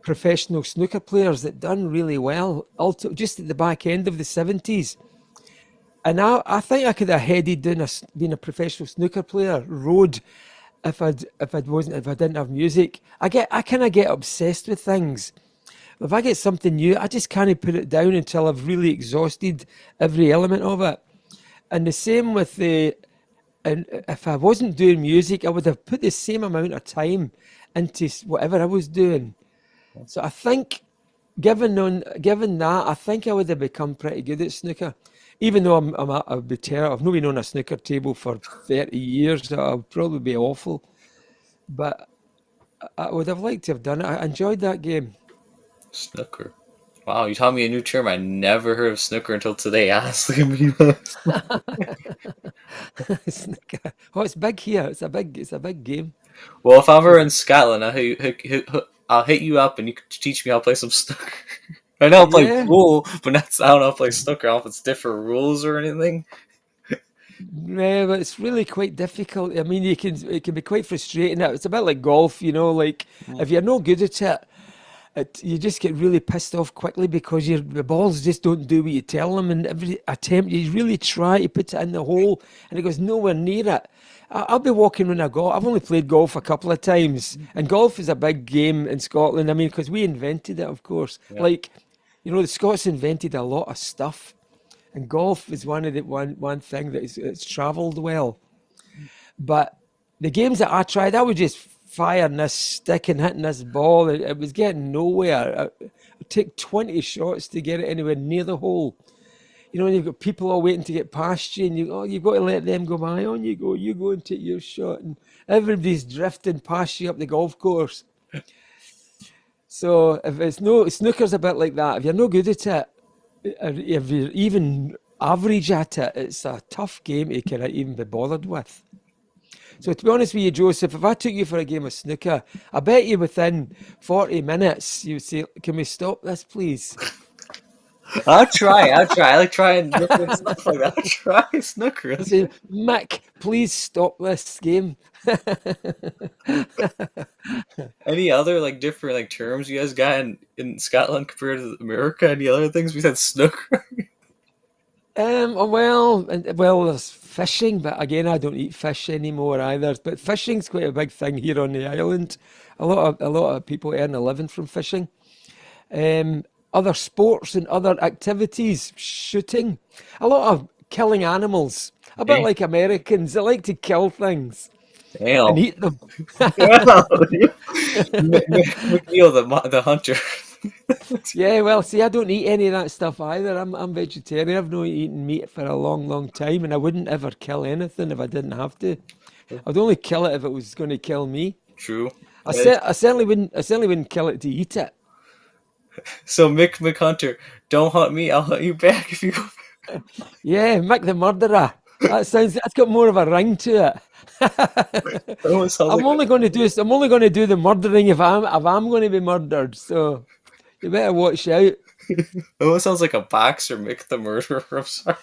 professional snooker players that done really well, just at the back end of the 70s. And I think I could have headed down being a professional snooker player road if I didn't have music. I kind of get obsessed with things. If I get something new, I just can't put it down until I've really exhausted every element of it. And the same with the and if I wasn't doing music, I would have put the same amount of time into whatever I was doing. So I think, given that, I think I would have become pretty good at snooker. Even though I'd be terrible. I've not been on a snooker table for 30 years, so I'd probably be awful. But I would have liked to have done it. I enjoyed that game. Snooker. Wow, you taught me a new term. I never heard of snooker until today. Honestly, Snooker. Oh, it's big here. It's a big game. well, if I'm ever in Scotland, I'll hit you up and you can teach me how to play some snooker. I know how to play Yeah. pool, but I don't know how to play snooker. I don't know if it's different rules or anything. Yeah, but it's really quite difficult. I mean, it can be quite frustrating. It's a bit like golf, like if you're no good at it, you just get really pissed off quickly because the balls just don't do what you tell them, and every attempt you really try to put it in the hole, and it goes nowhere near it. I'll be walking when I golf. I've only played golf a couple of times, and golf is a big game in Scotland. I mean, because we invented it, of course. Yeah. Like, the Scots invented a lot of stuff, and golf is one thing that it's travelled well. But the games that I tried, I would just firing this stick and hitting this ball. It was getting nowhere. It took 20 shots to get it anywhere near the hole. And you've got people all waiting to get past you, and you've got to let them go by. On you go and take your shot, and everybody's drifting past you up the golf course. So if it's no snooker's a bit like that. If you're no good at it, if you're even average at it, it's a tough game to kind of even be bothered with. So to be honest with you, Joseph, if I took you for a game of snooker, I bet you within 40 minutes you would say, "Can we stop this, please?" I'll try. I like trying different stuff like that. I'll try snooker. I say, "Mick, please stop this game." Any other different terms you guys got in Scotland compared to America? Any other things besides snooker? Well, there's fishing, but again, I don't eat fish anymore either. But fishing's quite a big thing here on the island. A lot of people earn a living from fishing. Other sports and other activities, shooting, a lot of killing animals. A bit Hey. like Americans, they like to kill things Damn. and eat them. MacNeil, the hunter. Yeah, well, see, I don't eat any of that stuff either. I'm vegetarian. I've not eaten meat for a long, long time, and I wouldn't ever kill anything if I didn't have to. I'd only kill it if it was going to kill me. True. I certainly wouldn't. I certainly wouldn't kill it to eat it. So Mick Hunter, don't hunt me. I'll hunt you back if you go. Yeah, Mick the murderer. That's got more of a ring to it. That almost sounds I'm like only going to do the murdering if I'm going to be murdered. So you better watch out. it almost sounds like a boxer, Mick the murderer. I'm sorry.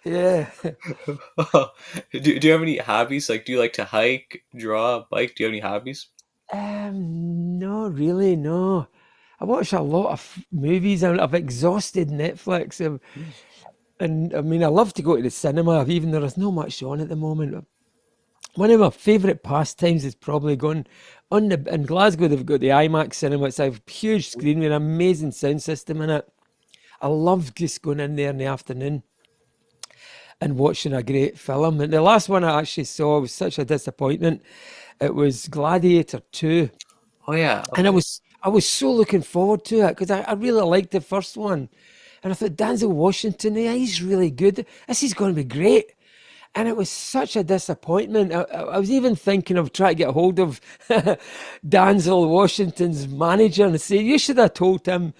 Yeah. Do you have any hobbies? Do you like to hike, draw, bike? Do you have any hobbies? No, really, no. I watch a lot of movies. I've exhausted Netflix, and I mean, I love to go to the cinema, even though there's not much on at the moment. One of my favourite pastimes is probably going in Glasgow. They've got the IMAX cinema. It's a huge screen with an amazing sound system in it. I love just going in there in the afternoon and watching a great film. And the last one I actually saw was such a disappointment. It was Gladiator 2. Oh yeah. And I was so looking forward to it because I really liked the first one. And I thought, Denzel Washington, yeah, he's really good. This is going to be great. And it was such a disappointment. I was even thinking of trying to get hold of Denzel Washington's manager and say, you should have told him,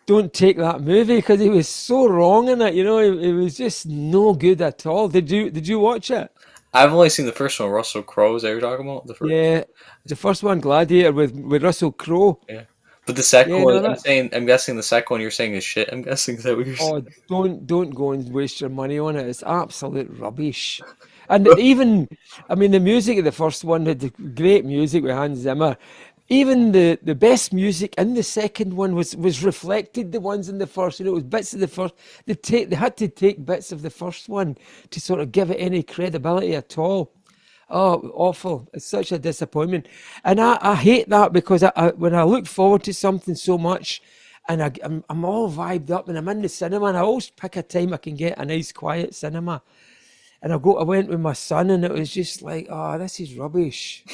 don't take that movie, because he was so wrong in it. It was just no good at all. Did you watch it? I've only seen the first one. Russell Crowe. Is that what you're talking about? The first. Yeah, the first one, Gladiator, with Russell Crowe. Yeah. But the second Yeah, one, no, I'm guessing the second one you're saying is shit. I'm guessing is that what you're saying? don't go and waste your money on it. It's absolute rubbish. And even, I mean, the music of the first one had the great music with Hans Zimmer. even the best music in the second one was reflected the ones in the first. You know, it was bits of the first. They had to take bits of the first one to sort of give it any credibility at all. Oh, awful! It's such a disappointment, and I hate that because when I look forward to something so much, and I'm all vibed up, and I'm in the cinema, and I always pick a time I can get a nice quiet cinema, and I went with my son, and it was just like, oh, this is rubbish.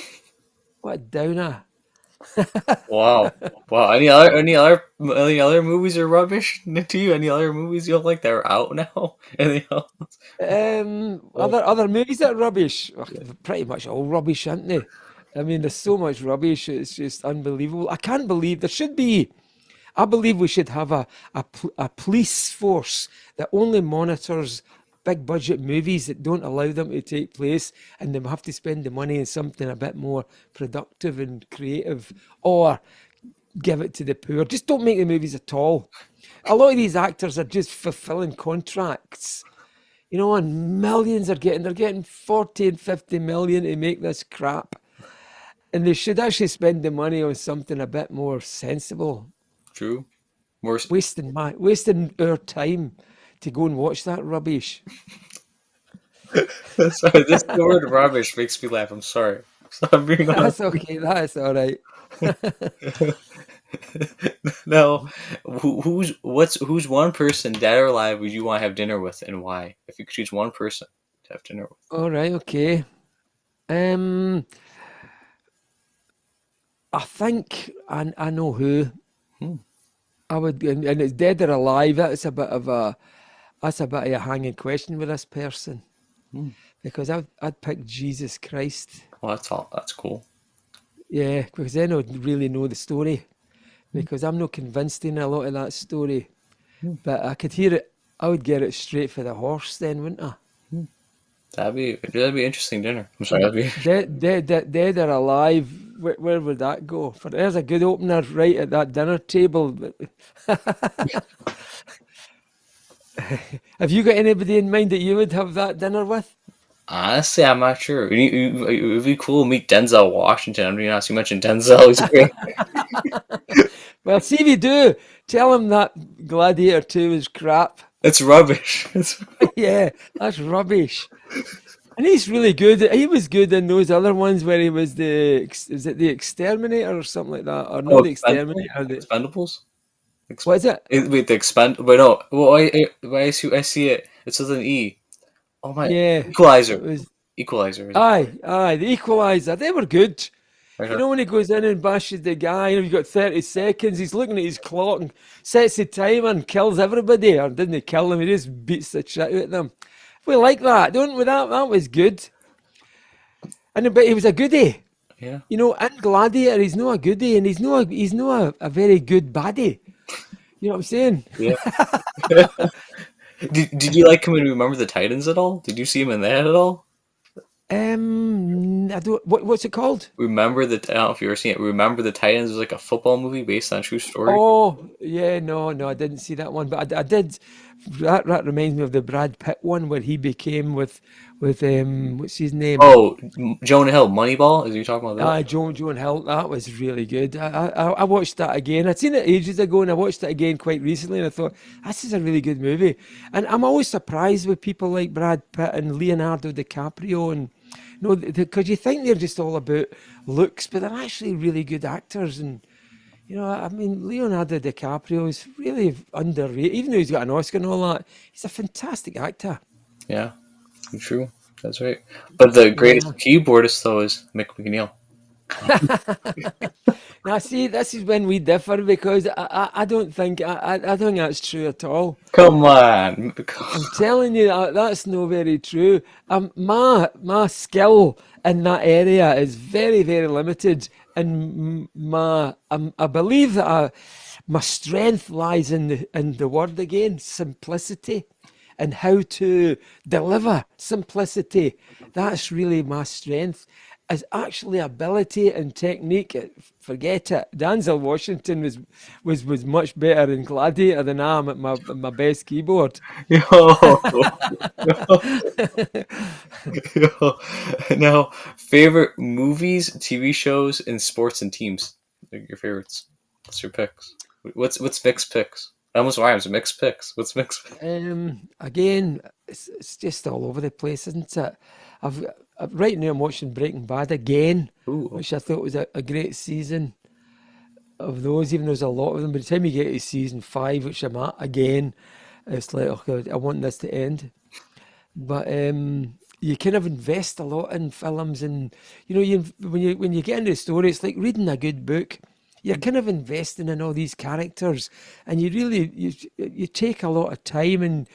What a downer. Wow. Wow. Any other movies are rubbish to you? Any other movies you don't like that are out now? Anything else? Other movies that are rubbish. Ugh, they're pretty much all rubbish, aren't they? I mean, there's so much rubbish. It's just unbelievable. I can't believe there should be. I believe we should have a police force that only monitors big budget movies that don't allow them to take place, and they have to spend the money on something a bit more productive and creative, or give it to the poor. Just don't make the movies at all. A lot of these actors are just fulfilling contracts, you know, and millions they're getting 40 and 50 million to make this crap. And they should actually spend the money on something a bit more sensible. True. More. Wasting our time to go and watch that rubbish. Sorry, this the word rubbish makes me laugh. I'm sorry. I'm being honest. That's okay. That's all right. No, who's one person, dead or alive, would you want to have dinner with, and why? If you could choose one person to have dinner with. All right. Okay. Um, I think I know who Hmm. I would, and it's dead or alive. That's a bit of a hanging question with this person Hmm. because I'd pick Jesus Christ. Well, that's cool. Yeah, because then I would really know the story. Hmm. Because I'm not convinced in a lot of that story, Hmm. but I could hear it. I would get it straight for the horse, then, wouldn't I? That'd be interesting dinner. I'm sorry, that'd be. Dead or alive? Where would that go? For there's a good opener right at that dinner table. Have you got anybody in mind that you would have that dinner with? Honestly, I'm not sure. It would be cool to meet Denzel Washington. I'm being honest. You mentioned Denzel. He's great. Well, see if you do. Tell him that Gladiator 2 is crap. It's rubbish. Yeah, that's rubbish. And he's really good. He was good in those other ones where he was is it the Exterminator or something like that? Or not the Exterminator? Expendables. What is it? Wait, the expend. But no. Well, I see it. It's with an E. Oh my! Yeah, Equalizer. it was. Equalizer. Aye, the Equalizer. They were good. Right. You know when he goes in and bashes the guy, you've got 30 seconds, he's looking at his clock and sets the timer and kills everybody, or didn't he kill them, he just beats the shit out of them. We like that, don't we? That was good. But he was a goodie. Yeah. You know, in Gladiator, he's not a goodie, and he's not a very good baddie. You know what I'm saying? Yeah. Did you like him in Remember the Titans at all? Did you see him in that at all? I don't. What's it called? I don't know if you ever seen it. Remember the Titans was like a football movie based on a true story. Oh, yeah, no, I didn't see that one, but I did. That reminds me of the Brad Pitt one where he became with what's his name? Oh, Jonah Hill, Moneyball. Is you talking about that? Joan Hill. That was really good. I watched that again. I'd seen it ages ago, and I watched it again quite recently, and I thought this is a really good movie. And I'm always surprised with people like Brad Pitt and Leonardo DiCaprio, and because you think they're just all about looks, but they're actually really good actors. And I mean, Leonardo DiCaprio is really underrated, even though he's got an Oscar and all that. He's a fantastic actor. Yeah, true. That's right. But the greatest Yeah. keyboardist though is Mick McNeil. Now, see, this is when we differ because I don't think I think that's true at all. Come on. I'm telling you that's not very true. My skill in that area is very, very limited, and I believe that my strength lies in the word again, simplicity, and how to deliver simplicity. That's really my strength. Is actually ability and technique. Forget it. Denzel Washington was much better in Gladiator than I am at my best keyboard. Yo. Yo. Now, favorite movies, TV shows, and sports and teams. Like your favorites. What's your picks? What's Mick's picks? I almost rhymes. Mick's picks. What's Mick's? Again, it's just all over the place, isn't it? I've right now I'm watching Breaking Bad again, Ooh, which I thought was a great season of those, even though there's a lot of them. By the time you get to season 5, which I'm at again, it's like, okay, I want this to end. But you kind of invest a lot in films, and when you get into the story, it's like reading a good book. You're kind of investing in all these characters, and you take a lot of time, and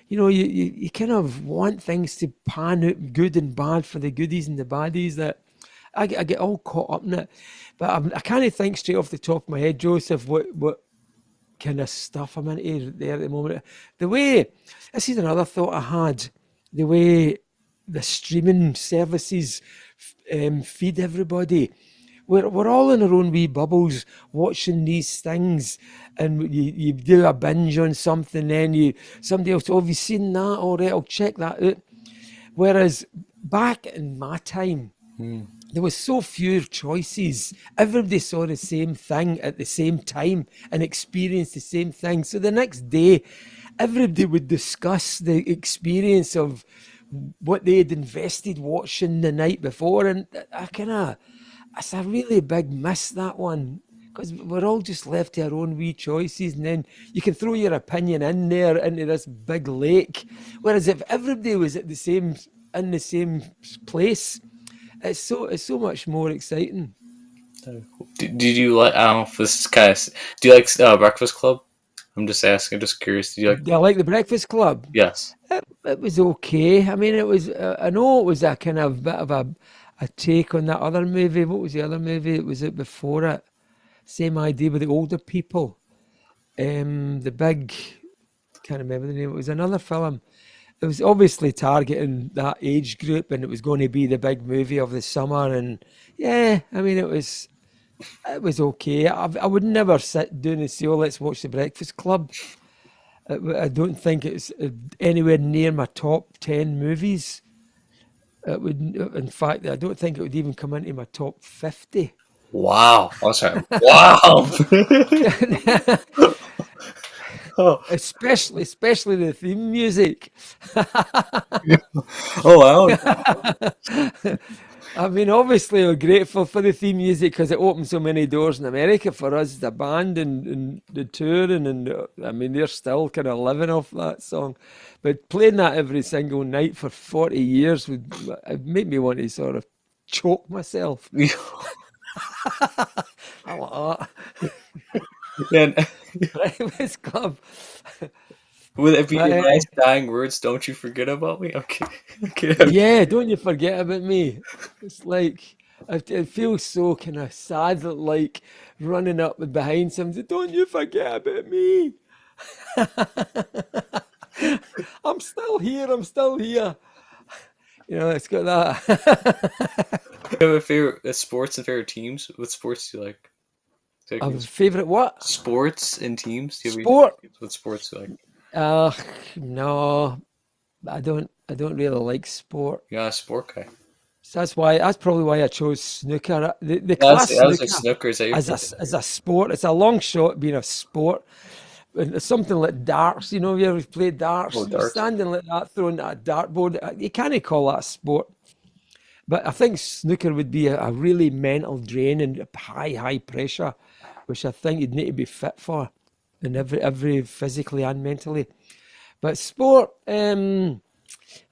you kind of want things to pan out good and bad for the goodies and the baddies. That I get all caught up in it, but I can't think straight off the top of my head, Joseph, what kind of stuff I'm into there at the moment. The way, this is another thought I had, the way the streaming services feed everybody. We're all in our own wee bubbles watching these things, and you do a binge on something, then somebody else, oh, have you seen that? All right, I'll check that out. Whereas back in my time, there was so few choices. Everybody saw the same thing at the same time and experienced the same thing. So the next day, everybody would discuss the experience of what they had invested watching the night before. And it's a really big miss, that one. Because we're all just left to our own wee choices, and then you can throw your opinion in there into this big lake. Whereas if everybody was in the same place, it's so much more exciting. did you like? I don't know if this is kind of. Do you like Breakfast Club? I'm just asking. I'm just curious. Do you like? Do I like the Breakfast Club? Yes. It was okay. I mean, it was. I know it was a kind of bit of a take on that other movie. What was the other movie? It was it before it. Same idea with the older people. The big. Can't remember the name. It was another film. It was obviously targeting that age group, and it was going to be the big movie of the summer. And yeah, I mean, it was okay. I would never sit down and say, "Oh, let's watch The Breakfast Club." I don't think it's anywhere near my top 10 movies. It would, in fact, I don't think it would even come into my top 50. Wow. I'm sorry. Wow. Oh. Especially the theme music. Oh wow. I mean, obviously, we're grateful for the theme music because it opened so many doors in America for us, the band and the touring, and I mean, they're still kind of living off that song. But playing that every single night for 40 years would make me want to sort of choke myself. I like And that. Breakfast Club. will it be But, your nice dying words? Don't you forget about me? Okay. Okay. yeah, don't you forget about me. It's like, it feels so kind of sad that, like, running up and behind somebody, don't you forget about me. I'm still here, I'm still here. It's got that. You have a favorite sports and favorite teams? What sports do you like? Do you like Favorite what? sports and teams? Do you have Sport. what sports do you like? No, I don't really like sport. You're not a sport guy. So that's probably why I chose snooker. The Yeah, class I was like snooker snooker. Is that your as a sport. It's a long shot being a sport. And it's something like darts, have you ever played darts? oh, You're darts? standing like that, throwing at a dartboard. You can't call that a sport. But I think snooker would be a really mental drain and high pressure, which I think you'd need to be fit for, and every physically and mentally. But sport,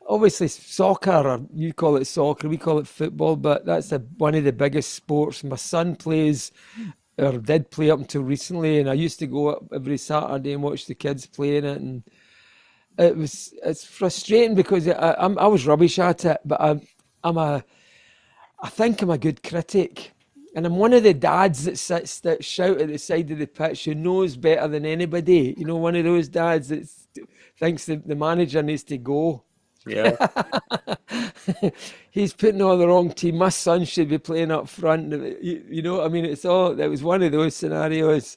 obviously soccer, or you call it soccer, we call it football, but that's one of the biggest sports. My son plays, or did play up until recently, and I used to go up every Saturday and watch the kids playing it, and it's frustrating because I was rubbish at it, but I think I'm a good critic. And I'm one of the dads that shout at the side of the pitch who knows better than anybody. One of those dads that thinks the manager needs to go. Yeah. He's putting on the wrong team. My son should be playing up front. I mean, it was one of those scenarios.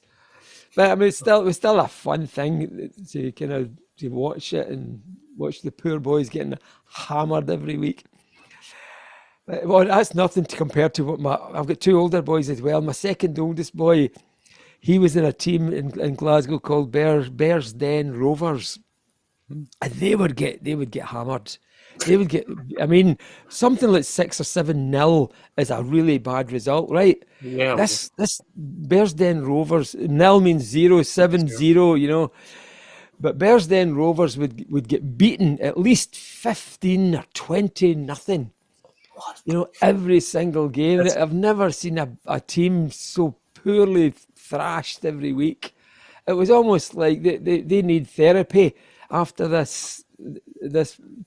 But I mean, it was still a fun thing to kind of to watch it and watch the poor boys getting hammered every week. Well, that's nothing to compare to what I've got two older boys as well. My second oldest boy, he was in a team in Glasgow called Bears Den Rovers, and they would get hammered. They would get. I mean, something like 6 or 7 nil is a really bad result, right? Yeah. This Bears Den Rovers nil means zero, 7-0, But Bears Den Rovers would get beaten at least 15 or 20 nothing. Every single game. That's I've never seen a team so poorly thrashed every week. It was almost like they need therapy after this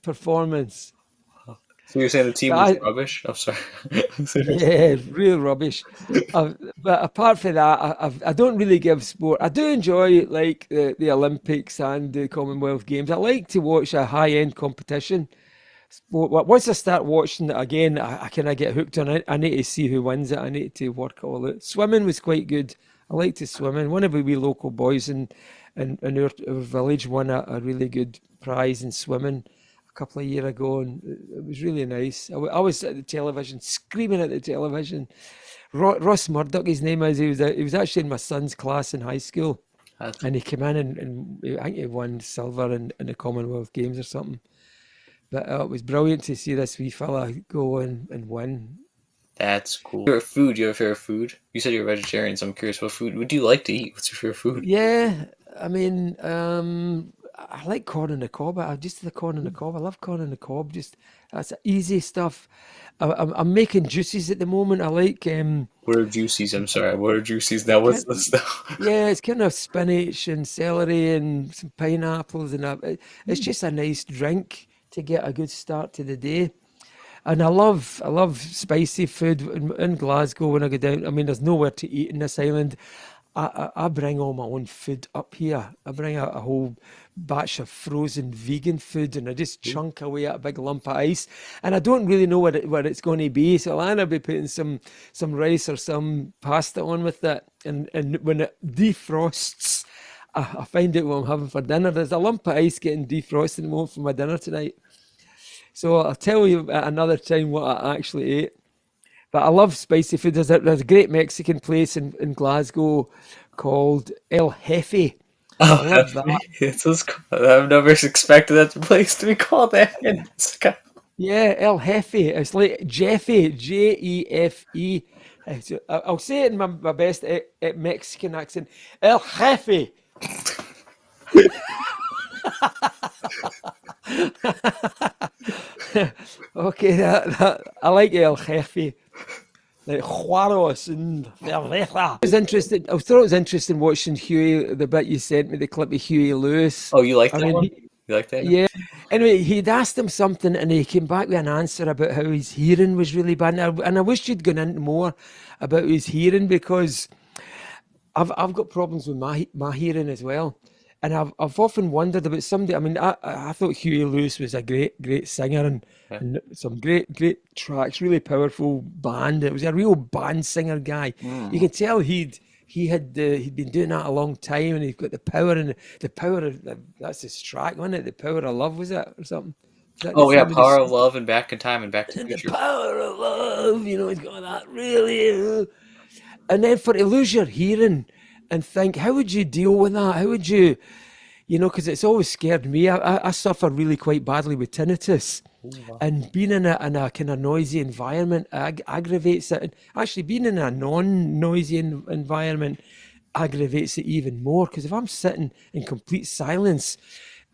performance. so you're saying the team But was I, rubbish? I'm sorry. yeah, real rubbish. But apart from that, I don't really give sport. I do enjoy like the Olympics and the Commonwealth Games. I like to watch a high end competition. Once I start watching it again, I kind of get hooked on it. I need to see who wins it. I need to work it all out. Swimming was quite good. I like to swim. And one of the wee local boys in our village won a really good prize in swimming a couple of years ago, and it was really nice. I was at the television, screaming at the television. Ross Murdoch, his name is. He was actually in my son's class in high school, That's, and he came in and I think he won silver in the Commonwealth Games or something. But it was brilliant to see this wee fella go and win. that's cool. Favorite food? You have a favorite food? You said you're a vegetarian, so I'm curious what food would you like to eat? What's your favorite food? Yeah, I mean, I like corn on the cob. I just the corn on the cob. I love corn on the cob. Just that's easy stuff. I'm making juices at the moment. I like What are juices? I'm sorry. What are juices now? What's kind this stuff? yeah, it's kind of spinach and celery and some pineapples and it's just a nice drink to get a good start to the day. And I love spicy food in Glasgow when I go down. I mean, there's nowhere to eat in this island. I bring all my own food up here. I bring a whole batch of frozen vegan food and I just chunk away at a big lump of ice. And I don't really know what it's going to be. So I'll either be putting some rice or some pasta on with it. And when it defrosts, I find out what I'm having for dinner. There's a lump of ice getting defrosted at the moment for my dinner tonight. So I'll tell you at another time what I actually ate. But I love spicy food. There's a great Mexican place in Glasgow called El Jefe. I Oh, love that. it's just, I've never expected that place to be called that. Yeah, El Jefe. It's like Jeffy, Jefe. I'll say it in my best Mexican accent. El Jefe. Okay, I like El Jefe. Like Juaros and cerveza. I thought it was interesting watching Huey, the bit you sent me, the clip of Huey Lewis. Oh, you like I that mean, one? You like that? yeah. Anyway, he'd asked him something and he came back with an answer about how his hearing was really bad. And I wish you'd gone into more about his hearing because I've got problems with my hearing as well. And I've often wondered about somebody. I mean, I thought Huey Lewis was a great singer Yeah. and some great tracks, really powerful band. It was a real band singer guy. You Mm. can tell he'd been doing that a long time, and he's got the power and the power of that's his track, wasn't it? The power of love was it or something? Is that Oh the yeah, name of the Power of song? Love and Back in Time and Back to the And the Future. power of love, he's got that really. And then for to lose your hearing and think, how would you deal with that? How would you, because it's always scared me. I suffer really quite badly with tinnitus. Ooh, wow. And being in a kind of noisy environment aggravates it. And actually, being in a non-noisy environment aggravates it even more. Because if I'm sitting in complete silence,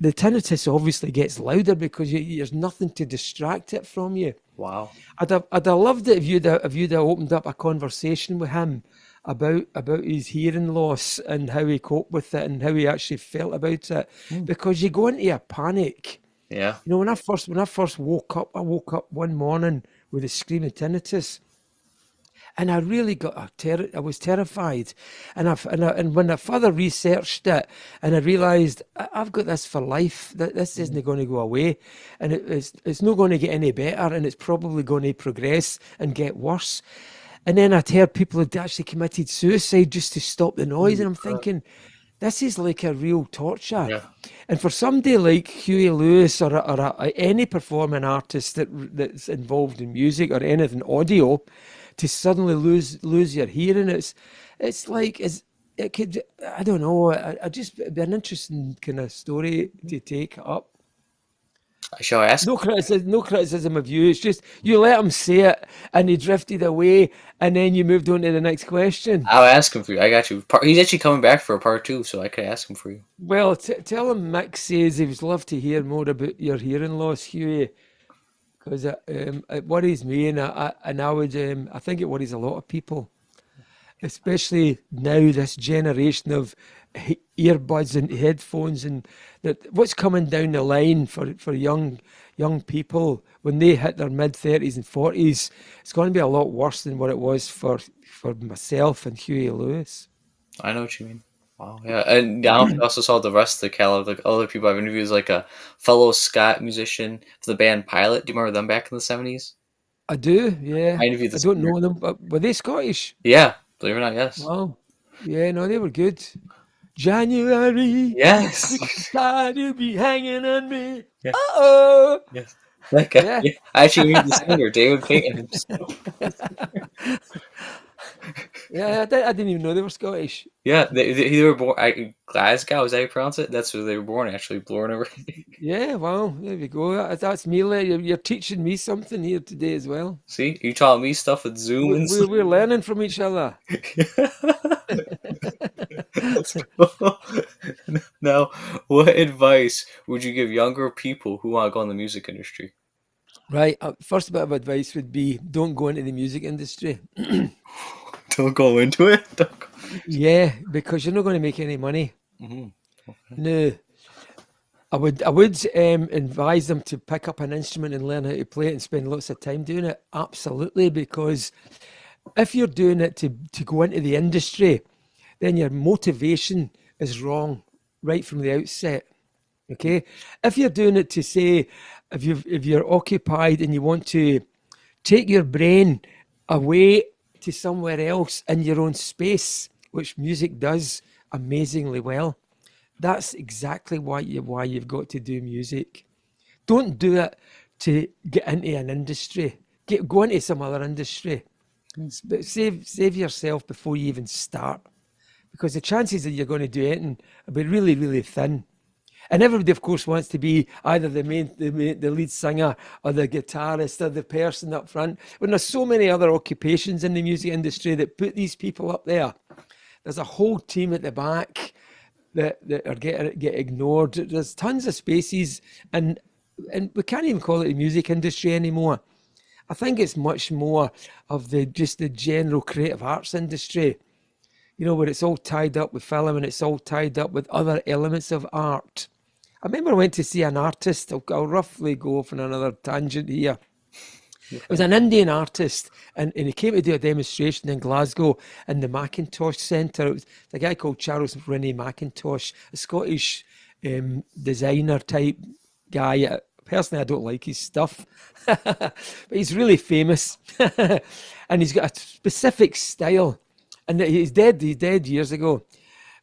the tinnitus obviously gets louder because there's nothing to distract it from you. Wow. I'd have loved it if you'd have opened up a conversation with him about his hearing loss and how he coped with it and how he actually felt about it. Mm. Because you go into a panic. Yeah. When I first woke up, I woke up one morning with a screaming tinnitus, and I really I was terrified, and when I further researched it, and I realised I've got this for life. That this isn't going to go away, and it's not going to get any better, and it's probably going to progress and get worse. And then I'd heard people had actually committed suicide just to stop the noise, and I'm thinking, This is like a real torture. Yeah. And for somebody like Huey Lewis or any performing artist that's involved in music or anything audio, to suddenly lose your hearing, it's like it could, I don't know, I just, it'd be an interesting kind of story to take up. Shall I ask? No criticism of you. It's just you let him say it, and he drifted away, and then you moved on to the next question. I'll ask him for you. I got you. He's actually coming back for a part 2, so I could ask him for you. Well, tell him Mick says he would love to hear more about your hearing loss, Huey, because it worries me, and I would I think it worries a lot of people, especially now this generation of earbuds and headphones, and that what's coming down the line for young people when they hit their mid 30s and 40s, it's going to be a lot worse than what it was for myself and Huey Lewis. I know what you mean. Wow, yeah, and I don't know if you also saw the rest of the catalog. Like other people I've interviewed, like a fellow Scott musician for the band Pilot. Do you remember them back in the 70s? I do, yeah. I interviewed I this. don't know them, but were they Scottish? Yeah, believe it or not, yes. Wow. Yeah, no, they were good. January, Yes. sky to be hanging on me. Yeah. Oh, Yes. That guy. yeah. Yeah. I actually knew the singer, David Payton himself. Yeah, I didn't even know they were Scottish. Yeah, they were born Glasgow. Is that how you pronounce it? That's where they were born, actually. Born over. Yeah, well, there we go. That's me. You're teaching me something here today as well. See, you taught me stuff with Zoom and stuff. We're learning from each other. That's cool. Now, what advice would you give younger people who want to go in the music industry? Right. First bit of advice would be don't go into the music industry. Don't go into it. Yeah, because you're not going to make any money. Mm-hmm. No. I would advise them to pick up an instrument and learn how to play it and spend lots of time doing it. Absolutely, because if you're doing it to go into the industry, then your motivation is wrong right from the outset. Okay, if you're doing it to say, if you're occupied and you want to take your brain away to somewhere else in your own space, which music does amazingly well, that's exactly why you've got to do music. Don't do it to get into an industry. Go into some other industry. But save yourself before you even start, because the chances that you're going to do anything will be really, really thin. And everybody, of course, wants to be either the lead singer or the guitarist or the person up front. When there's so many other occupations in the music industry that put these people up there, there's a whole team at the back that are get ignored. There's tons of spaces, and we can't even call it the music industry anymore. I think it's much more of the general creative arts industry, where it's all tied up with film and it's all tied up with other elements of art. I remember I went to see an artist. I'll roughly go off on another tangent here. It was an Indian artist, and he came to do a demonstration in Glasgow in the Macintosh Centre. It was a guy called Charles Rennie Mackintosh, a Scottish designer type guy. Personally, I don't like his stuff, but he's really famous, and he's got a specific style. And he's dead years ago.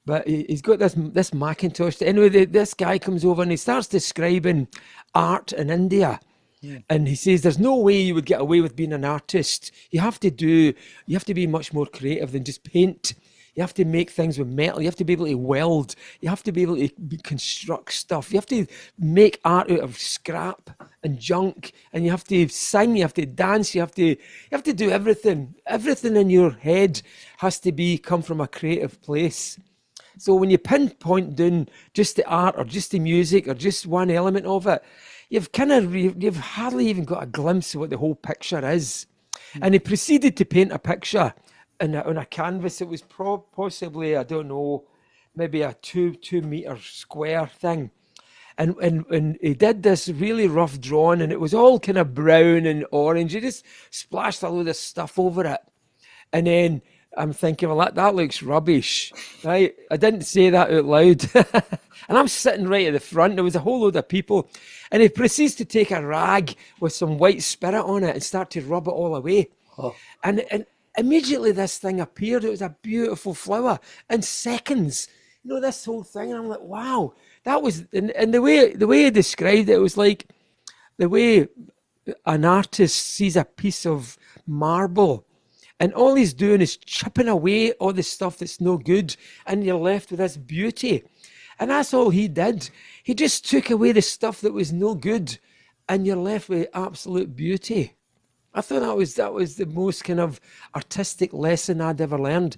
But he's got this Macintosh. Anyway, this guy comes over and he starts describing art in India. Yeah. And he says there's no way you would get away with being an artist. You have to be much more creative than just paint. You have to make things with metal. You have to be able to weld. You have to be able to construct stuff. You have to make art out of scrap and junk. And you have to sing. You have to dance. You have to do everything. Everything in your head has to come from a creative place. So when you pinpoint down just the art or just the music or just one element of it, you've hardly even got a glimpse of what the whole picture is. And he proceeded to paint a picture on a canvas. It was possibly, I don't know, maybe a 2 meter square thing. And he did this really rough drawing, and it was all kind of brown and orange. He just splashed a load of stuff over it. And then I'm thinking, well, that looks rubbish, right? I didn't say that out loud. And I'm sitting right at the front. There was a whole load of people. And he proceeds to take a rag with some white spirit on it and start to rub it all away. Oh. And immediately this thing appeared. It was a beautiful flower. In seconds, this whole thing. And I'm like, wow, that was, and the way he described it, it was like the way an artist sees a piece of marble and all he's doing is chipping away all the stuff that's no good, and you're left with this beauty. And that's all he did. He just took away the stuff that was no good, and you're left with absolute beauty. I thought that was the most kind of artistic lesson I'd ever learned.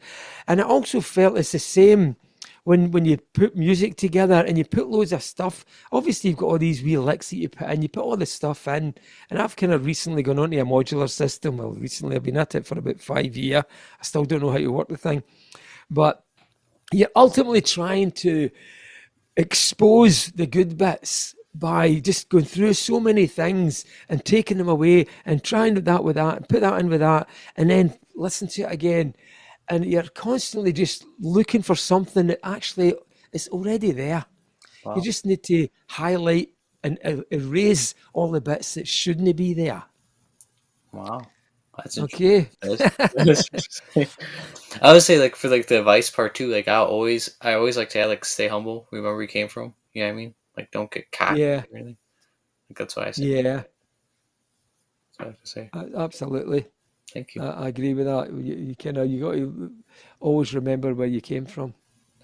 And I also felt it's the same when you put music together and you put loads of stuff. Obviously, you've got all these wee licks that you put in. You put all this stuff in, and I've kind of recently gone onto a modular system. Well, recently I've been at it for about 5 years. I still don't know how to work the thing, but you're ultimately trying to expose the good bits by just going through so many things and taking them away and trying that with that and put that in with that and then listen to it again. And you're constantly just looking for something that actually is already there. You Wow. just need to highlight and erase all the bits that shouldn't be there. Wow. That's interesting. Okay. That's interesting. I would say like for like the advice part too, like I always like to add, like stay humble, remember where you came from. You know what I mean? Like don't get cocky Yeah. or anything. Like that's why I say. Yeah. That's what I have to say. Absolutely. Thank you. I agree with that. You got to always remember where you came from.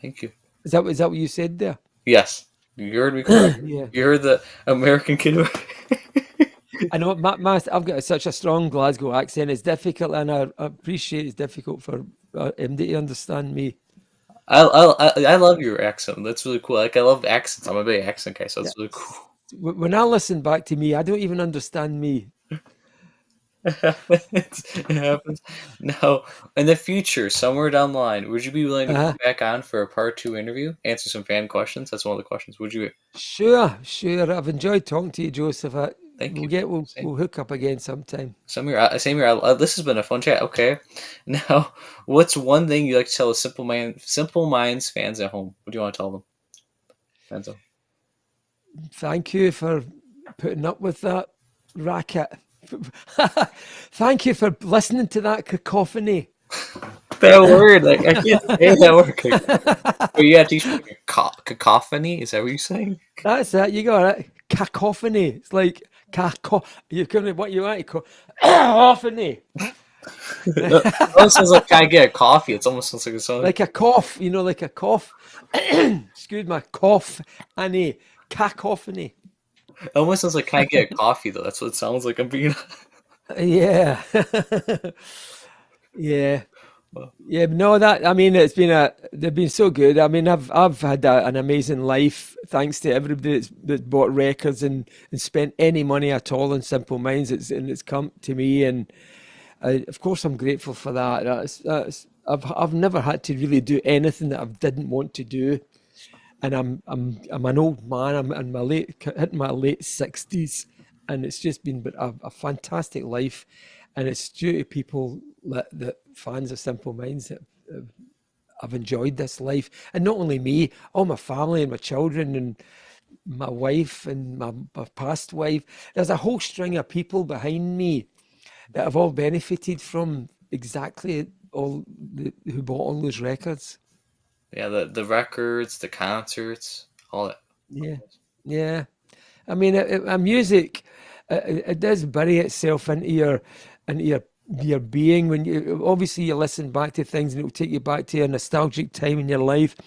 Thank you. Is that what you said there? Yes. You heard me correct. Yeah. You heard the American kid. I know I've got such a strong Glasgow accent. It's difficult, and I appreciate it's difficult for MD to understand me. I love your accent. That's really cool. Like I love accents. I'm a big accent guy, so Yeah. it's really cool. When I listen back to me, I don't even understand me. It happens. It happens. Now, in the future, somewhere down the line, would you be willing to come Uh-huh. back on for a part two interview? Answer some fan questions. That's one of the questions. Would you? Sure, sure. I've enjoyed talking to you, Joseph. Thank We'll you. get we'll, Same. we'll hook up again sometime. Same here. Same here. This has been a fun chat. Okay. Now, what's one thing you like to tell the Simple Minds fans at home? What do you want to tell them, Enzo? Thank you for putting up with that racket. Thank you for listening to that cacophony. That word, like I can't say that word. But you have to teach me cacophony. Is that what you're saying? That's it. You got it. Cacophony. It's like caco. You can what you want to call cacophony. It almost sounds like can I get a coffee? It almost sounds like a song. Like a cough. Like a cough. Excuse my cough. Annie. Cacophony. It almost sounds like can I get a coffee though? That's what it sounds like. I'm being. Yeah. Yeah. Well, Yeah, but no, that I mean, they've been so good. I mean, I've had an amazing life thanks to everybody that's bought records and spent any money at all on Simple Minds. It's come to me, and of course I'm grateful for that. I've never had to really do anything that I didn't want to do, and I'm an old man. I'm in hitting my late 60s, and it's just been a fantastic life, and it's due to people that fans of Simple Minds that I've enjoyed this life, and not only me, all my family and my children and my wife and my past wife. There's a whole string of people behind me that have all benefited from exactly who bought all those records. yeah, the records, the concerts, all that. Yeah, yeah. I mean, music, it does bury itself into your being when you listen back to things and it will take you back to a nostalgic time in your life,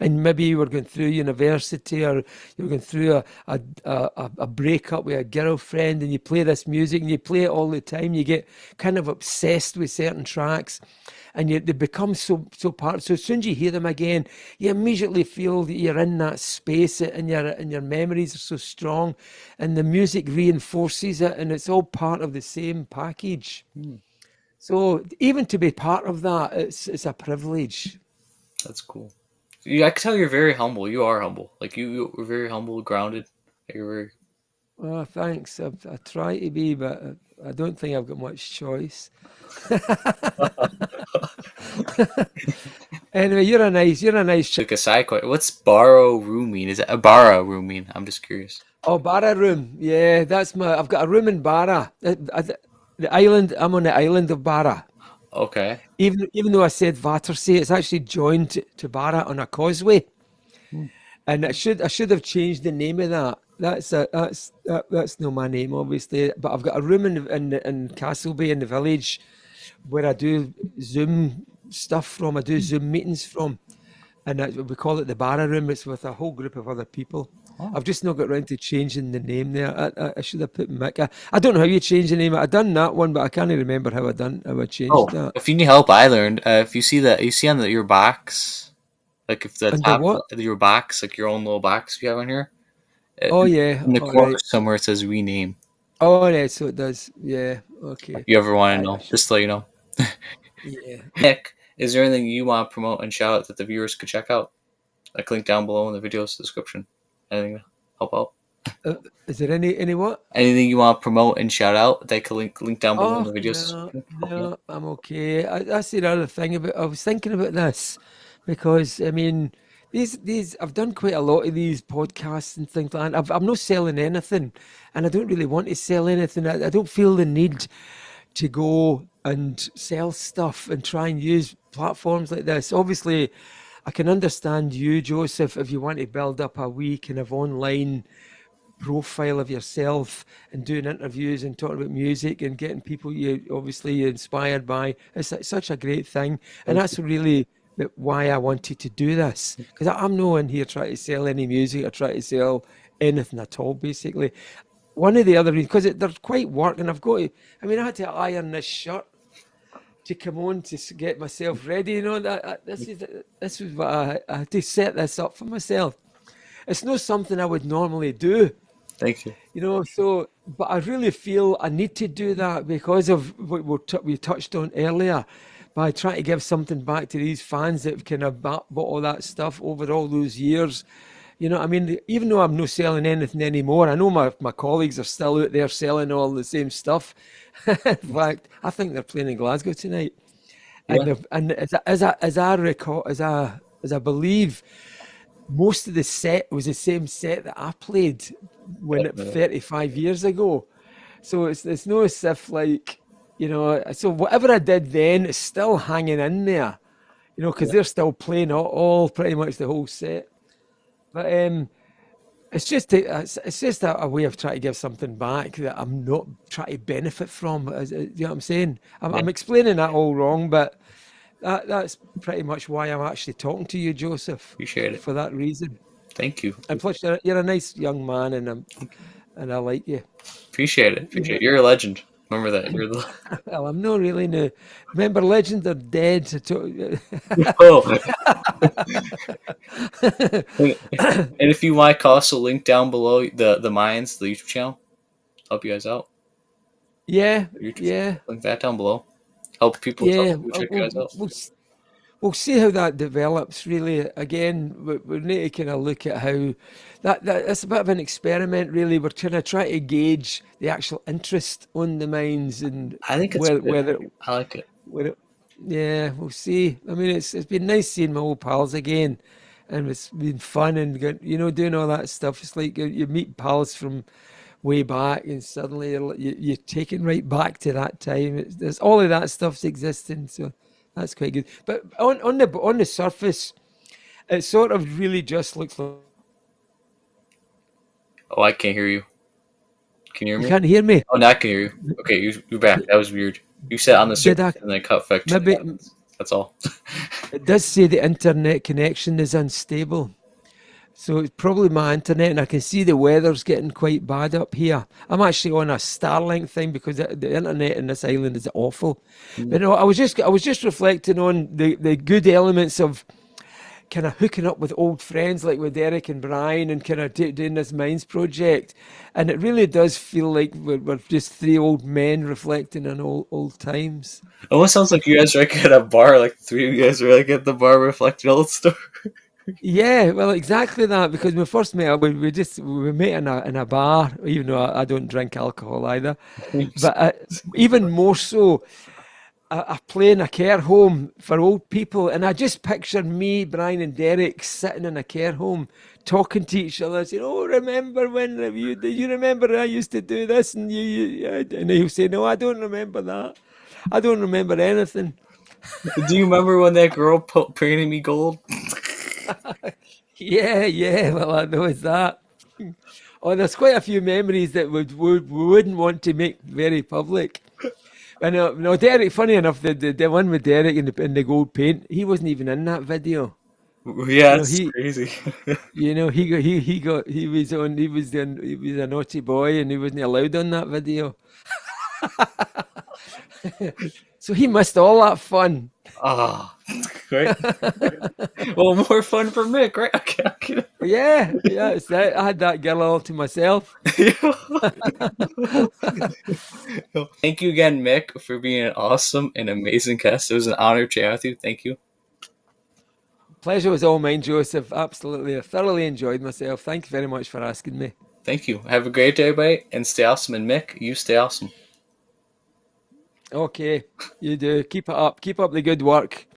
and maybe you were going through university or you were going through a breakup with a girlfriend, and you play this music and you play it all the time. You get kind of obsessed with certain tracks, and they become so part. So as soon as you hear them again, you immediately feel that you're in that space, and your memories are so strong, and the music reinforces it, and it's all part of the same package. So even to be part of that, it's a privilege. That's cool. I can tell you're very humble. You are humble. Like you're very humble, grounded. You're very. Oh, thanks. I try to be, but I don't think I've got much choice. Anyway, you're a nice chap. Like a side question. What's borrow room mean? Is it a bara room mean? I'm just curious. Oh, Barra room. Yeah, I've got a room in Barra. The island. I'm on the island of Barra. Okay. Even though I said Battersea, it's actually joined to Barra on a causeway. Hmm. And I should have changed the name of that. That's not my name, obviously. But I've got a room in Castleby in the village where I do Zoom stuff from. I do Zoom meetings from, and we call it the Barra Room. It's with a whole group of other people. Oh. I've just not got round to changing the name there. I should have put Mick. I don't know how you change the name. I done that one, but I can't remember how I changed Oh, that. if you need help, I learned. If you see that, you see on your box, like if the Under top what? of your box, like your own little box you have on here, Oh yeah. in the All corner right. somewhere it says rename. Oh yeah. So it does. Yeah. If Okay. you ever want to I know, should. just to let you know. Yeah. Nick, is there anything you want to promote and shout out that the viewers could check out? Like link down below in the video's description. Anything to help out? Uh, is there any what? Anything you want to promote and shout out, they can link down below in Oh the video's no, description. Help me out. no, I'm okay. That's the other thing about. I was thinking about this because I mean, these I've done quite a lot of these podcasts and things like that. I'm not selling anything, and I don't really want to sell anything. I don't feel the need to go and sell stuff and try and use platforms like this. Obviously, I can understand you, Joseph, if you want to build up a wee kind of online profile of yourself and doing interviews and talking about music and getting people you obviously inspired by. It's such a great thing, and Thank that's really why I wanted to do this, because I'm no in here trying to sell any music or try to sell anything at all. Basically, one of the other reasons, because they're quite work, and I've got to. I mean, I had to iron this shirt to come on to get myself ready. You know this is what I had to set this up for myself. It's not something I would normally do, Thank you. so, but I really feel I need to do that because of what we touched on earlier, by trying to give something back to these fans that kind of bought all that stuff over all those years. I mean, even though I'm not selling anything anymore, I know my colleagues are still out there selling all the same stuff. In fact, I think they're playing in Glasgow tonight. Yeah, And as I recall, as I believe, most of the set was the same set that I played when definitely. 35 years ago. So it's no as if like, so whatever I did then is still hanging in there, because Yeah, they're still playing all pretty much the whole set. But it's just a way of trying to give something back that I'm not trying to benefit from. You know what I'm saying? I'm, yeah. I'm explaining that all wrong, but that's pretty much why I'm actually talking to you, Joseph, Appreciate it. for that reason. Thank you. And plus, you're a nice young man, and I like you. Appreciate it. You Appreciate know, it. You're a legend. Remember that. You're the. well, I'm not really new. Remember, legends are dead. Oh. And if you like, also link down below the Mayans, the YouTube channel. Help you guys out. Yeah, YouTube channel. yeah, Link that down below. Help people yeah. check you guys out. We'll see how that develops. Really, again, we need to kind of look at how that's a bit of an experiment. Really, we're kind of trying to gauge the actual interest on the mines and I think it's where good. whether I like it. where it, yeah, we'll see. I mean, it's been nice seeing my old pals again, and it's been fun and good, doing all that stuff. It's like you meet pals from way back, and suddenly you're taken right back to that time. There's all of that stuff's existing, so that's quite good. But on the surface, it sort of really just looks like Oh, I can't hear you. Can you hear you me? can't hear me. Oh, now I can hear you. Okay, you're back. That was weird. You said on the Did surface I? and then cut for like 2 Maybe seconds. That's all. it does say the internet connection is unstable. So it's probably my internet, and I can see the weather's getting quite bad up here. I'm actually on a Starlink thing because the internet in this island is awful. But no, I was just reflecting on the good elements of kind of hooking up with old friends like with Derek and Brian and kind of doing this Minds project. And it really does feel like we're just three old men reflecting on old times. It almost sounds like you guys are like at a bar, like three of you guys are like at the bar reflecting all the stuff. Yeah, well, exactly that. Because when we first met, we met in a bar, even though I don't drink alcohol either. But even more so, I play in a care home for old people, and I just picture me, Brian, and Derek sitting in a care home, talking to each other, saying, "Oh, remember when do you remember I used to do this?" And and he'll say, "No, I don't remember that. I don't remember anything." Do you remember when that girl painted me gold? Yeah, well, I know it's that. Oh, there's quite a few memories that we wouldn't want to make very public. And no, Derek. Funny enough, the one with Derek in the gold paint, he wasn't even in that video. Yeah, You know, it's he, crazy. he was a naughty boy, and he wasn't allowed on that video. So he missed all that fun. Ah, great. Well, more fun for Mick, right? Okay. Yeah, it's that. I had that girl all to myself. Thank you again, Mick, for being an awesome and amazing guest. It was an honor chatting with you. Thank you. Pleasure was all mine, Joseph. Absolutely, I thoroughly enjoyed myself. Thank you very much for asking me. Thank you. Have a great day, everybody, and stay awesome. And Mick, you stay awesome. Okay, you do. Keep it up. Keep up the good work.